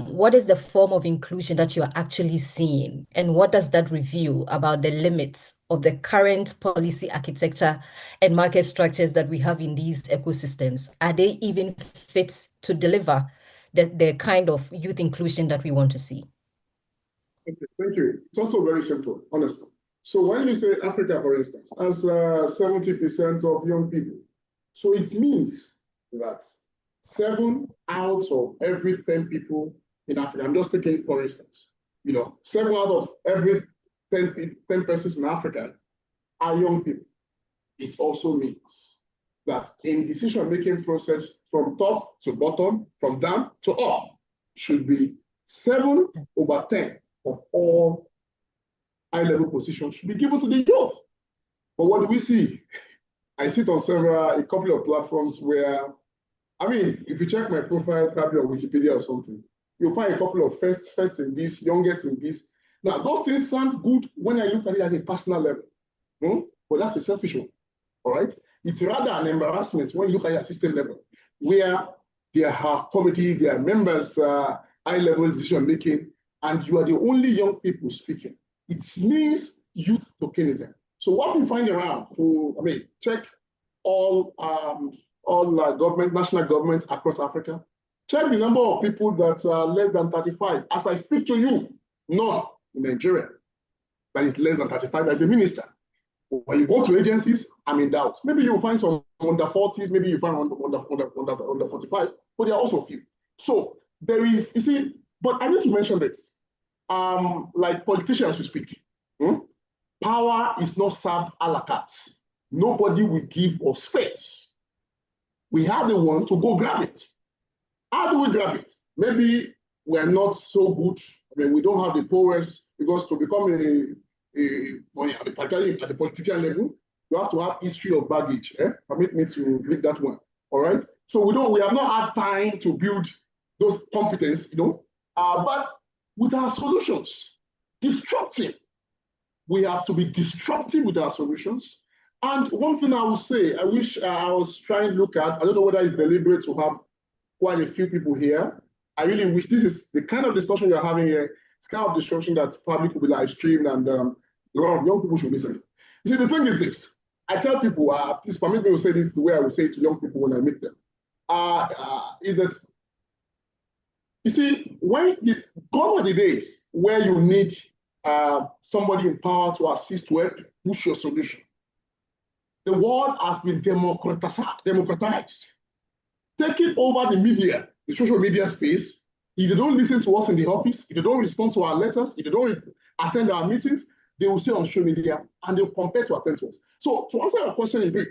What is the form of inclusion that you are actually seeing? And what does that reveal about the limits of the current policy architecture and market structures that we have in these ecosystems? Are they even fit to deliver the kind of youth inclusion that we want to see? Okay, thank you. It's also very simple, honestly. So when you say Africa, for instance, as 70% of young people, so it means that 7 out of every 10 people in Africa, I'm just taking it for instance, 7 out of every 10 persons in Africa are young people. It also means that in decision-making process from top to bottom, from down to up, should be 7/10 of all high-level positions should be given to the youth. But what do we see? I sit on a couple of platforms where, if you check my profile, probably on Wikipedia or something, you'll find a couple of first in this, youngest in this. Now, those things sound good when I look at it at a personal level, but that's a selfish one, all right? It's rather an embarrassment when you look at it at system level, where there are committees, there are members, high-level decision-making, and you are the only young people speaking. It means youth tokenism. So what we find around, check all government, national governments across Africa, check the number of people that are less than 35. As I speak to you, none in Nigeria that is less than 35 as a minister. When you go to agencies, I'm in doubt. Maybe you'll find some under 40s, maybe you find under 45, but there are also few. So there is, you see, but I need to mention this. Like politicians who speak, power is not served a la carte. Nobody will give us space. We have the one to go grab it. How do we grab it? Maybe we're not so good. I mean, we don't have the powers, because to become at the politician level, you have to have history of baggage. Permit me to read that one. All right. So we have not had time to build those competence, but with our solutions, disruptive. We have to be disruptive with our solutions. And one thing I will say, I wish I was trying to look at, I don't know whether it's deliberate to have quite a few people here. I really wish this is the kind of discussion you're having here. It's kind of disruption that probably could be live streamed, and a lot of young people should listen. You see, the thing is this. I tell people, please permit me to say this the way I will say it to young people when I meet them, is that, you see, gone are the days where you need somebody in power to assist to help push your solution. The world has been democratized. Taking over the media, the social media space, if they don't listen to us in the office, if they don't respond to our letters, if they don't attend our meetings, they will say on social media and they'll compare to attend to us. So to answer your question in brief,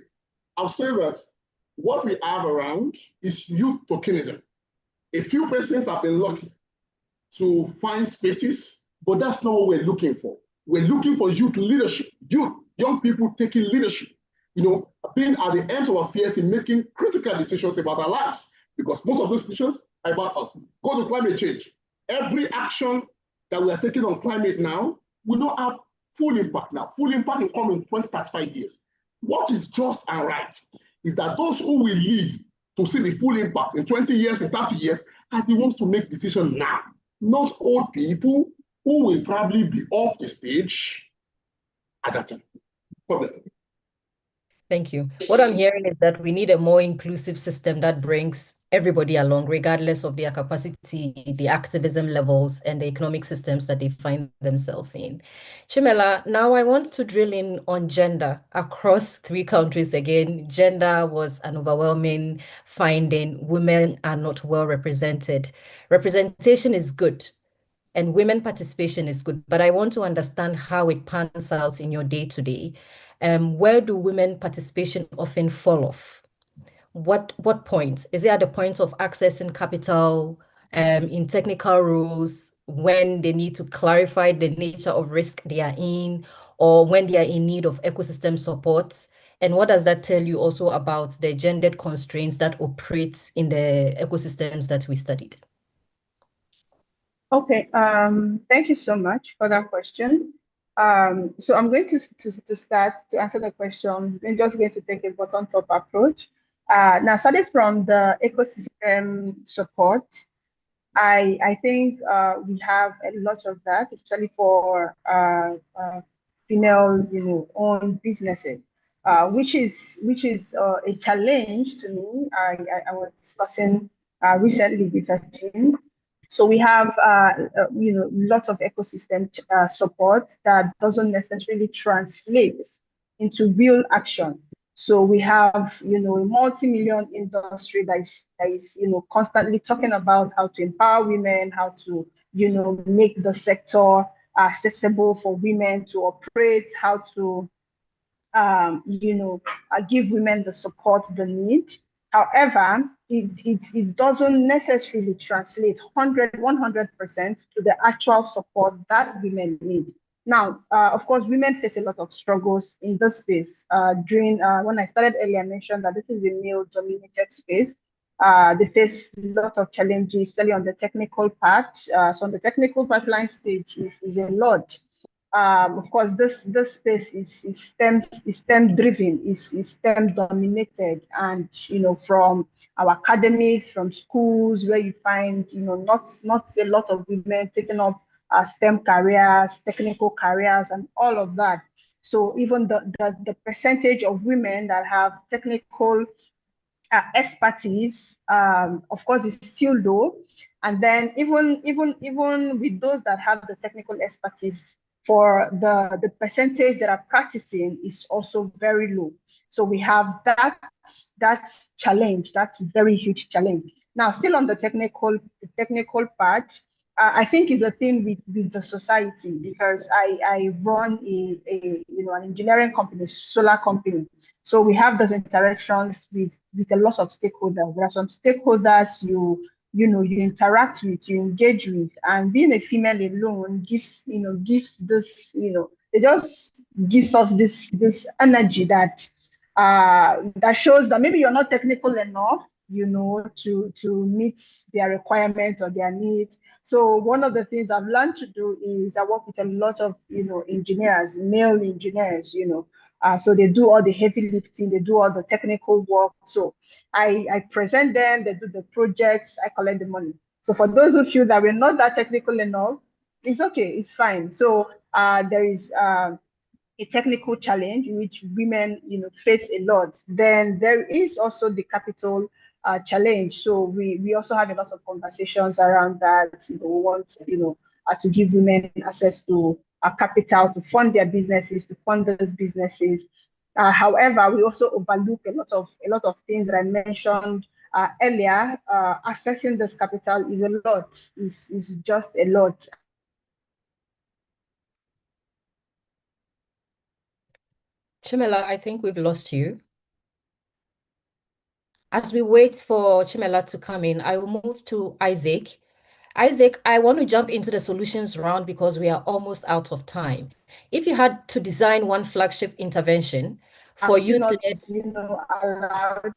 I'll say that what we have around is youth tokenism. A few persons have been lucky to find spaces, but that's not what we're looking for. We're looking for youth leadership, young people taking leadership, being at the end of affairs in making critical decisions about our lives, because most of those decisions are about us. Go to climate change. Every action that we are taking on climate now will not have full impact now. Full impact will come in 20, 35 years. What is just and right is that those who will live to see the full impact in 20 years and 30 years are the ones to make decisions now, not old people who will probably be off the stage at that time. Problem. Thank you. What I'm hearing is that we need a more inclusive system that brings everybody along, regardless of their capacity, the activism levels, and the economic systems that they find themselves in. Chimela, now I want to drill in on gender across 3 countries again. Gender was an overwhelming finding. Women are not well represented. Representation is good, and women participation is good, but I want to understand how it pans out in your day-to-day. Where do women participation often fall off? What points? Is it at the point of accessing capital, in technical roles, when they need to clarify the nature of risk they are in, or when they are in need of ecosystem support? And what does that tell you also about the gendered constraints that operate in the ecosystems that we studied? Okay, thank you so much for that question. So I'm going to start to answer the question. I'm just going to take a bottom-up approach. Now, starting from the ecosystem support, I think we have a lot of that, especially for female, owned businesses, which is a challenge to me. I was discussing recently with a team. So we have, lots of ecosystem support that doesn't necessarily translate into real action. So we have, a multi-million industry that is, constantly talking about how to empower women, how to, make the sector accessible for women to operate, how to, give women the support they need. However, it doesn't necessarily translate 100% to the actual support that women need. Now, of course, women face a lot of struggles in this space. When I started earlier, I mentioned that this is a male-dominated space. They face a lot of challenges, especially on the technical part. So on the technical pipeline stage is a lot. Of course, this space is STEM driven, is STEM dominated, and from our academics, from schools where you find not a lot of women taking up STEM careers, technical careers, and all of that. So even the percentage of women that have technical expertise, of course, is still low. And then even with those that have the technical expertise, for the percentage that are practicing is also very low. So we have that challenge, that's very huge challenge. Now, still on the technical part, I think is a thing with the society, because I run an engineering company, solar company. So we have those interactions with a lot of stakeholders. There are some stakeholders you interact with, you engage with, and being a female alone gives this, it just gives us this energy that shows that maybe you're not technical enough, to meet their requirements or their needs. So one of the things I've learned to do is I work with a lot of, engineers, male engineers, so they do all the heavy lifting, they do all the technical work. So I present them, they do the projects, I collect the money. So for those of you that were not that technical enough, it's okay, it's fine. So there is a technical challenge in which women, face a lot. Then there is also the capital challenge. So we also have a lot of conversations around that. We want, to give women access to capital to fund their businesses, to fund those businesses. However, we also overlook a lot of things that I mentioned earlier. Accessing this capital is a lot. Is just a lot. Chimela, I think we've lost you. As we wait for Chimela to come in, I will move to Isaac. Isaac, I want to jump into the solutions round because we are almost out of time. If you had to design one flagship intervention for youth-led, allowed.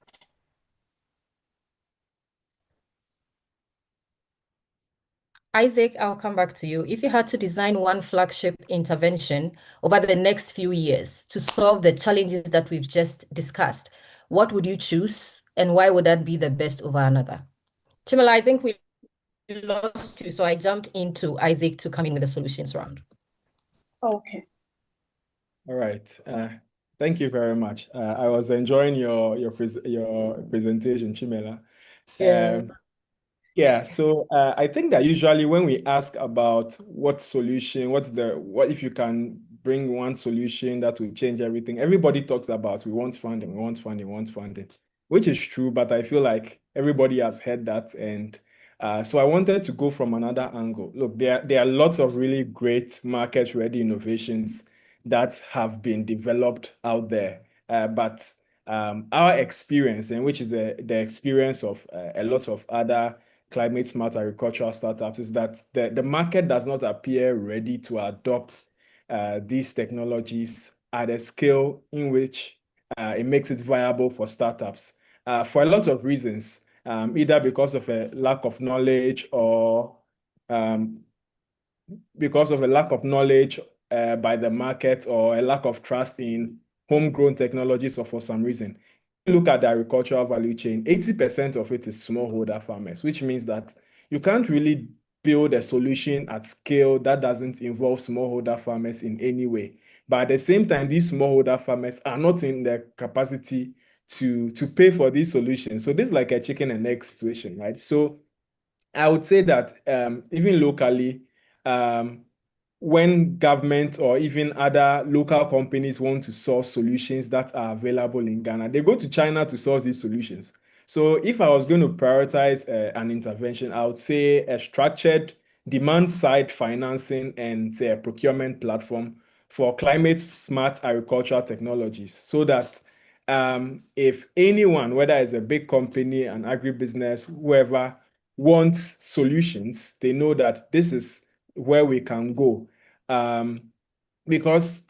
Isaac, I'll come back to you. If you had to design one flagship intervention over the next few years to solve the challenges that we've just discussed, what would you choose and why would that be the best over another? Chimela, I think we lost you, so I jumped into Isaac to come in with the solutions round. Okay. All right. Thank you very much. I was enjoying your presentation, Chimela. Yeah, so I think that usually when we ask about what solution, what if you can bring one solution that will change everything, everybody talks about we want funding, we want funding, we want funding, which is true, but I feel like everybody has heard that. And so I wanted to go from another angle. Look, there are lots of really great market-ready innovations that have been developed out there, but our experience, and which is the experience of a lot of other climate smart agricultural startups, is that the market does not appear ready to adopt these technologies at a scale in which it makes it viable for startups for a lot of reasons, either because of a lack of knowledge or because of a lack of knowledge by the market or a lack of trust in homegrown technologies, or for some reason. Look at the agricultural value chain, 80% of it is smallholder farmers, which means that you can't really build a solution at scale that doesn't involve smallholder farmers in any way. But at the same time, these smallholder farmers are not in the capacity to pay for these solutions. So this is like a chicken and egg situation, right? So I would say that even locally, when government or even other local companies want to source solutions that are available in Ghana, they go to China to source these solutions. So if I was going to prioritize an intervention, I would say a structured demand-side financing and say a procurement platform for climate smart agricultural technologies, so that if anyone, whether it's a big company, an agribusiness, whoever wants solutions, they know that this is where we can go. Because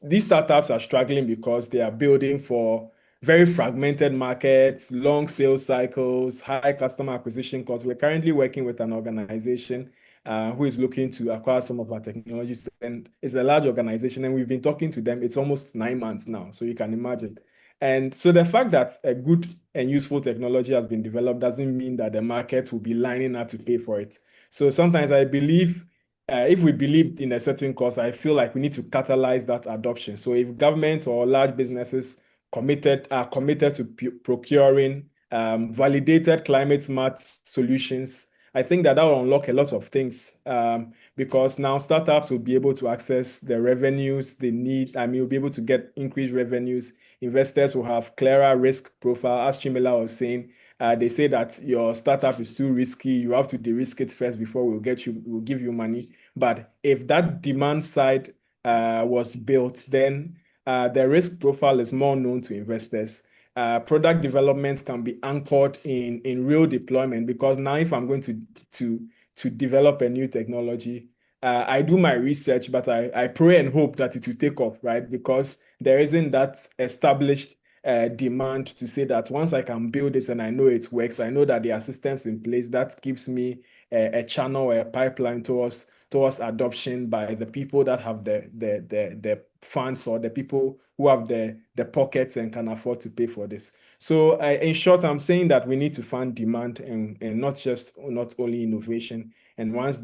these startups are struggling because they are building for very fragmented markets, long sales cycles, high customer acquisition costs. We're currently working with an organization who is looking to acquire some of our technologies, and it's a large organization, and we've been talking to them. It's almost 9 months now, so you can imagine. And so the fact that a good and useful technology has been developed doesn't mean that the market will be lining up to pay for it. So sometimes I believe if we believe in a certain cause, I feel like we need to catalyze that adoption. So if governments or large businesses are committed to procuring validated climate smart solutions I think that will unlock a lot of things, because now startups will be able to access the revenues they need. I mean, you'll be able to get increased revenues. Investors will have clearer risk profile. As Chimela was saying, they say that your startup is too risky. You have to de-risk it first before we'll give you money. But if that demand side was built, then the risk profile is more known to investors. Product developments can be anchored in real deployment, because now if I'm going to develop a new technology, I do my research, but I pray and hope that it will take off, right? Because there isn't that established demand to say that once I can build this and I know it works, I know that there are systems in place that gives me a channel or a pipeline towards adoption by the people that have the funds, or the people who have the pockets and can afford to pay for this. So in short, I'm saying that we need to fund demand and not only innovation. And once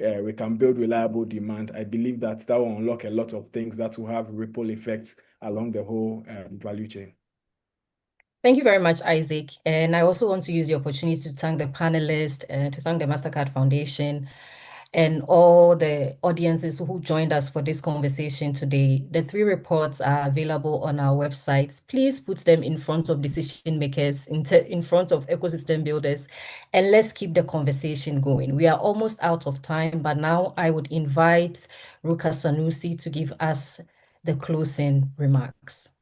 we can build reliable demand, I believe that will unlock a lot of things that will have ripple effects along the whole value chain. Thank you very much, Isaac. And I also want to use the opportunity to thank the panelists and to thank the Mastercard Foundation and all the audiences who joined us for this conversation today. The 3 reports are available on our website. Please put them in front of decision makers, in front of ecosystem builders, and let's keep the conversation going. We are almost out of time, but now I would invite Ruka Sanusi to give us the closing remarks.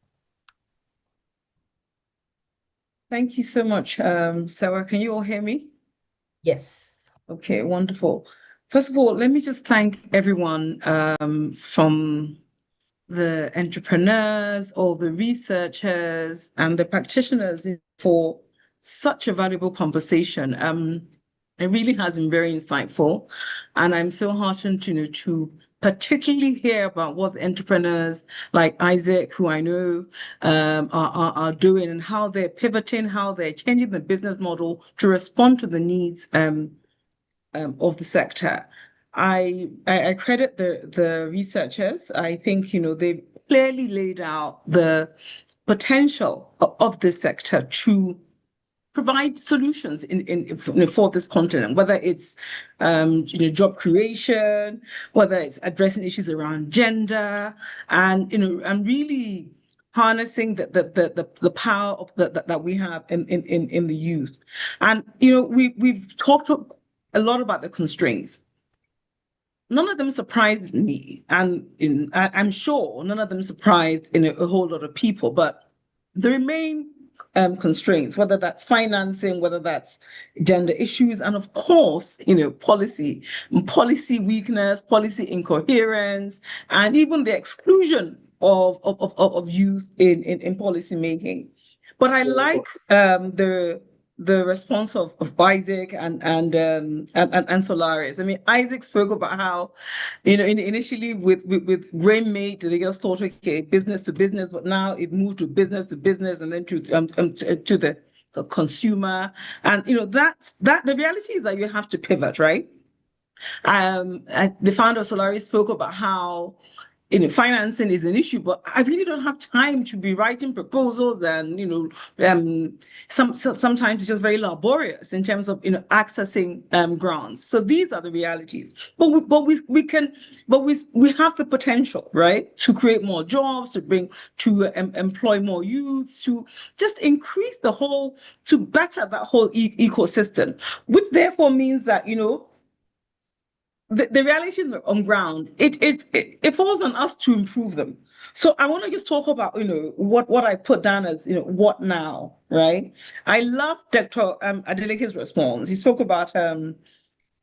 Thank you so much, Sarah. Can you all hear me? Yes. Okay, wonderful. First of all, let me just thank everyone from the entrepreneurs, all the researchers, and the practitioners for such a valuable conversation. It really has been very insightful, and I'm so heartened to particularly hear about what the entrepreneurs like Isaac, who I know are doing, and how they're pivoting, how they're changing the business model to respond to the needs of the sector. I credit the researchers. I think they've clearly laid out the potential of this sector to provide solutions for this continent, whether it's job creation, whether it's addressing issues around gender, and and really harnessing the power of that we have in the youth. And we've talked a lot about the constraints. None of them surprised me, and I'm sure none of them surprised a whole lot of people. But the remain constraints, whether that's financing, whether that's gender issues, and of course, policy weakness, policy incoherence, and even the exclusion of youth in policy making. But I like the response of Isaac and Solaris. I mean, Isaac spoke about how, initially with GrainMate, they just thought, okay, business to business, but now it moved to business, and then to the consumer. And that the reality is that you have to pivot, right? The founder of Solaris spoke about how financing is an issue, but I really don't have time to be writing proposals, and sometimes it's just very laborious in terms of accessing grants. So these are the realities. But we have the potential, right, to create more jobs, to employ more youth, to just increase to better that whole ecosystem, which therefore means that the realities are on ground. It falls on us to improve them. So I want to just talk about what I put down as what now, right? I love Dr. Adeleke's response. He spoke about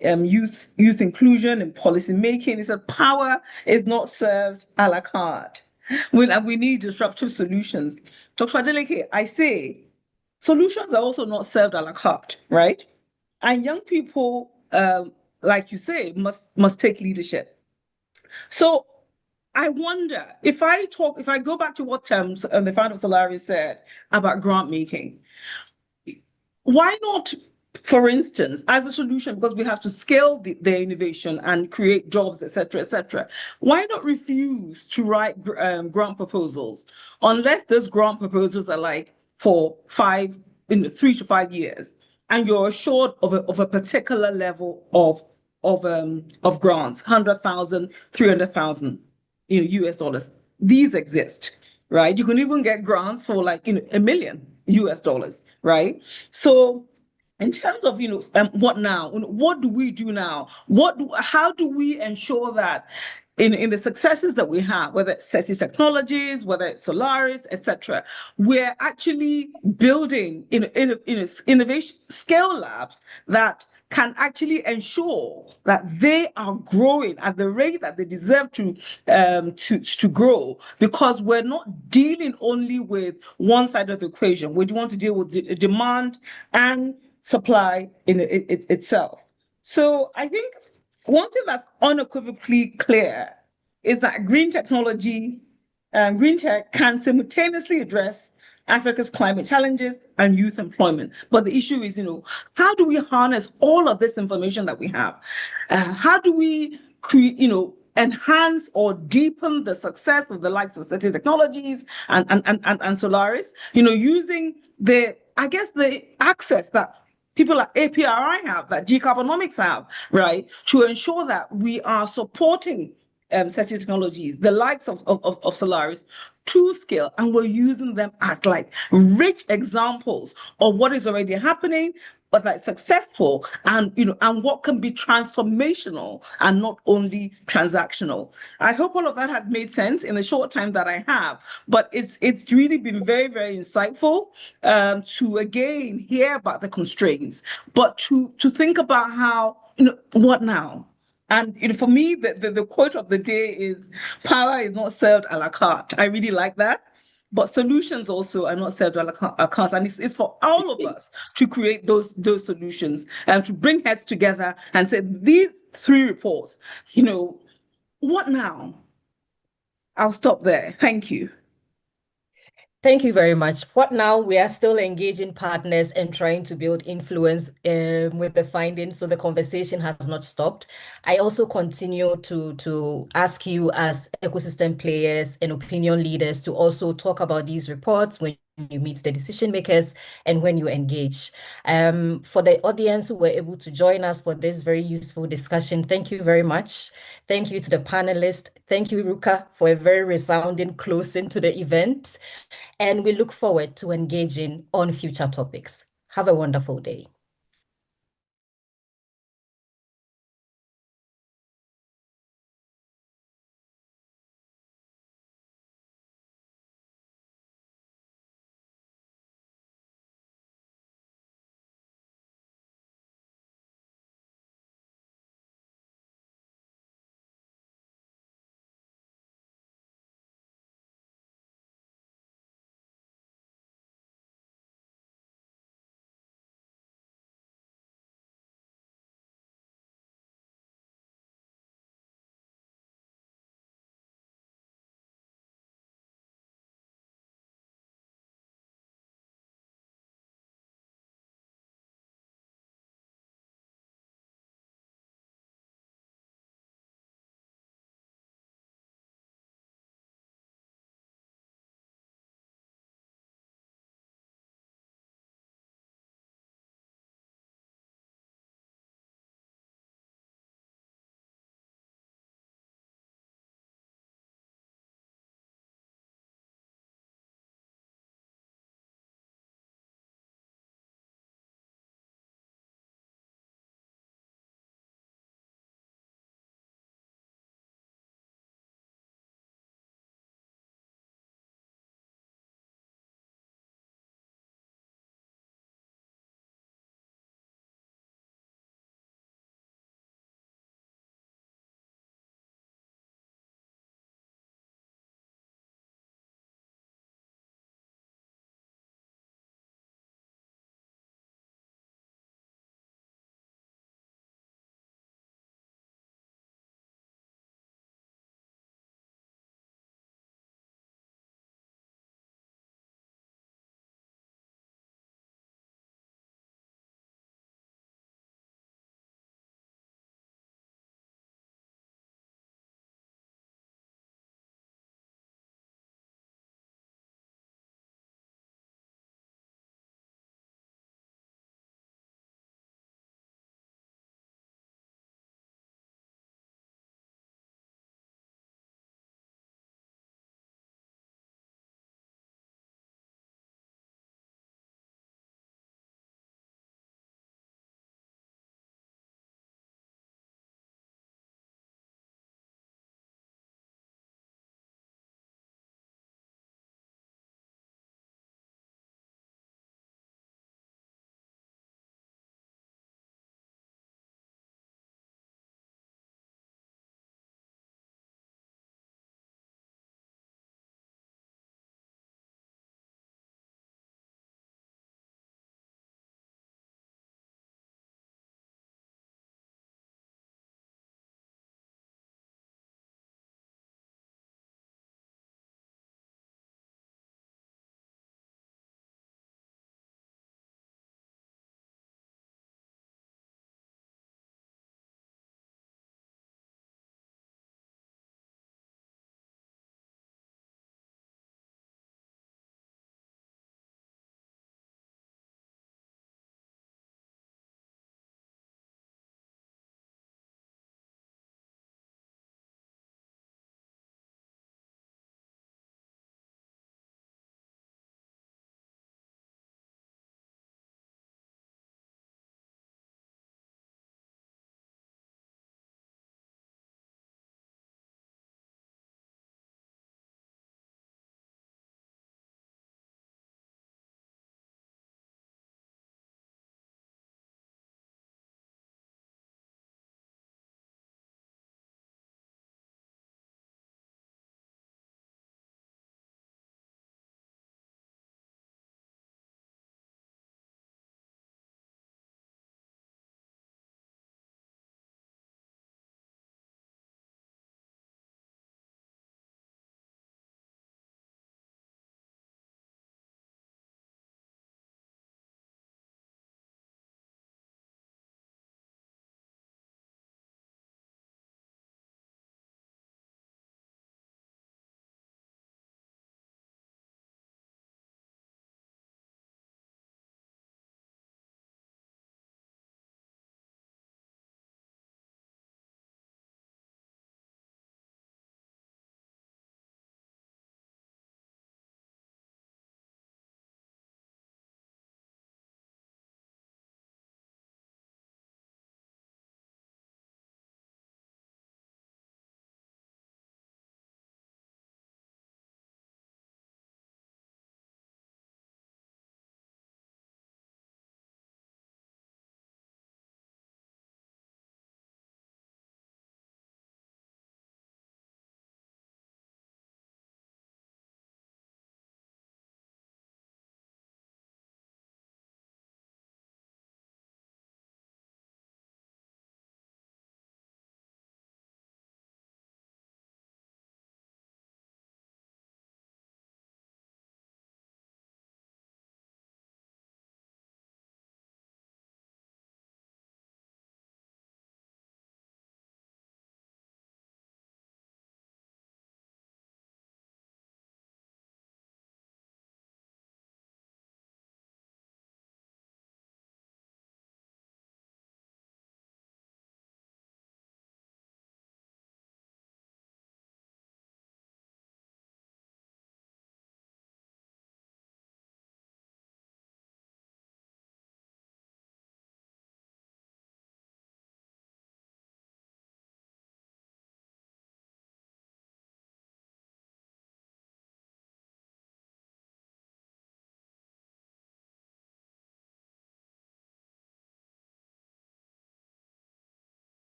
youth inclusion and policy making. He said power is not served a la carte. We need disruptive solutions. Dr. Adeleke, I say solutions are also not served a la carte, right? And young people, like you say, must take leadership. So I wonder if I go back to what the founder of Solaris said about grant making, why not, for instance, as a solution, because we have to scale the innovation and create jobs, et cetera, why not refuse to write grant proposals unless those grant proposals are like for 3 to 5 years? and you're assured of a particular level of grants, 100,000, 300,000, US dollars. These exist, right? You can even get grants for like, $1 million US dollars, right? So in terms of, what now? What do we do now? How do we ensure that in the successes that we have, whether it's CEST technologies, whether it's Solaris, etc., we're actually building innovation scale labs that can actually ensure that they are growing at the rate that they deserve to grow, because we're not dealing only with one side of the equation. We want to deal with the demand and supply in itself. So I think one thing that's unequivocally clear is that green technology, green tech can simultaneously address Africa's climate challenges and youth employment. But the issue is, how do we harness all of this information that we have? How do we create, enhance or deepen the success of the likes of CEST technologies and Solaris, using the access that people like APRI have, that Decarbonomics have, right, to ensure that we are supporting CEST technologies, the likes of Solaris, to scale, and we're using them as like rich examples of what is already happening, but that's successful, and and what can be transformational and not only transactional. I hope all of that has made sense in the short time that I have, but it's really been very, very insightful to again hear about the constraints, but to think about how, what now? And for me, the quote of the day is, power is not served a la carte. I really like that. But solutions also are not served a la carte. And it's for all of us to create those solutions and to bring heads together and say, these 3 reports, what now? I'll stop there. Thank you. Thank you very much. What now? We are still engaging partners and trying to build influence with the findings, so the conversation has not stopped. I also continue to ask you as ecosystem players and opinion leaders to also talk about these reports when you meet the decision makers and when you engage. For the audience who were able to join us for this very useful discussion, thank you very much. Thank you to the panelists. Thank you, Ruka, for a very resounding closing to the event. And we look forward to engaging on future topics. Have a wonderful day.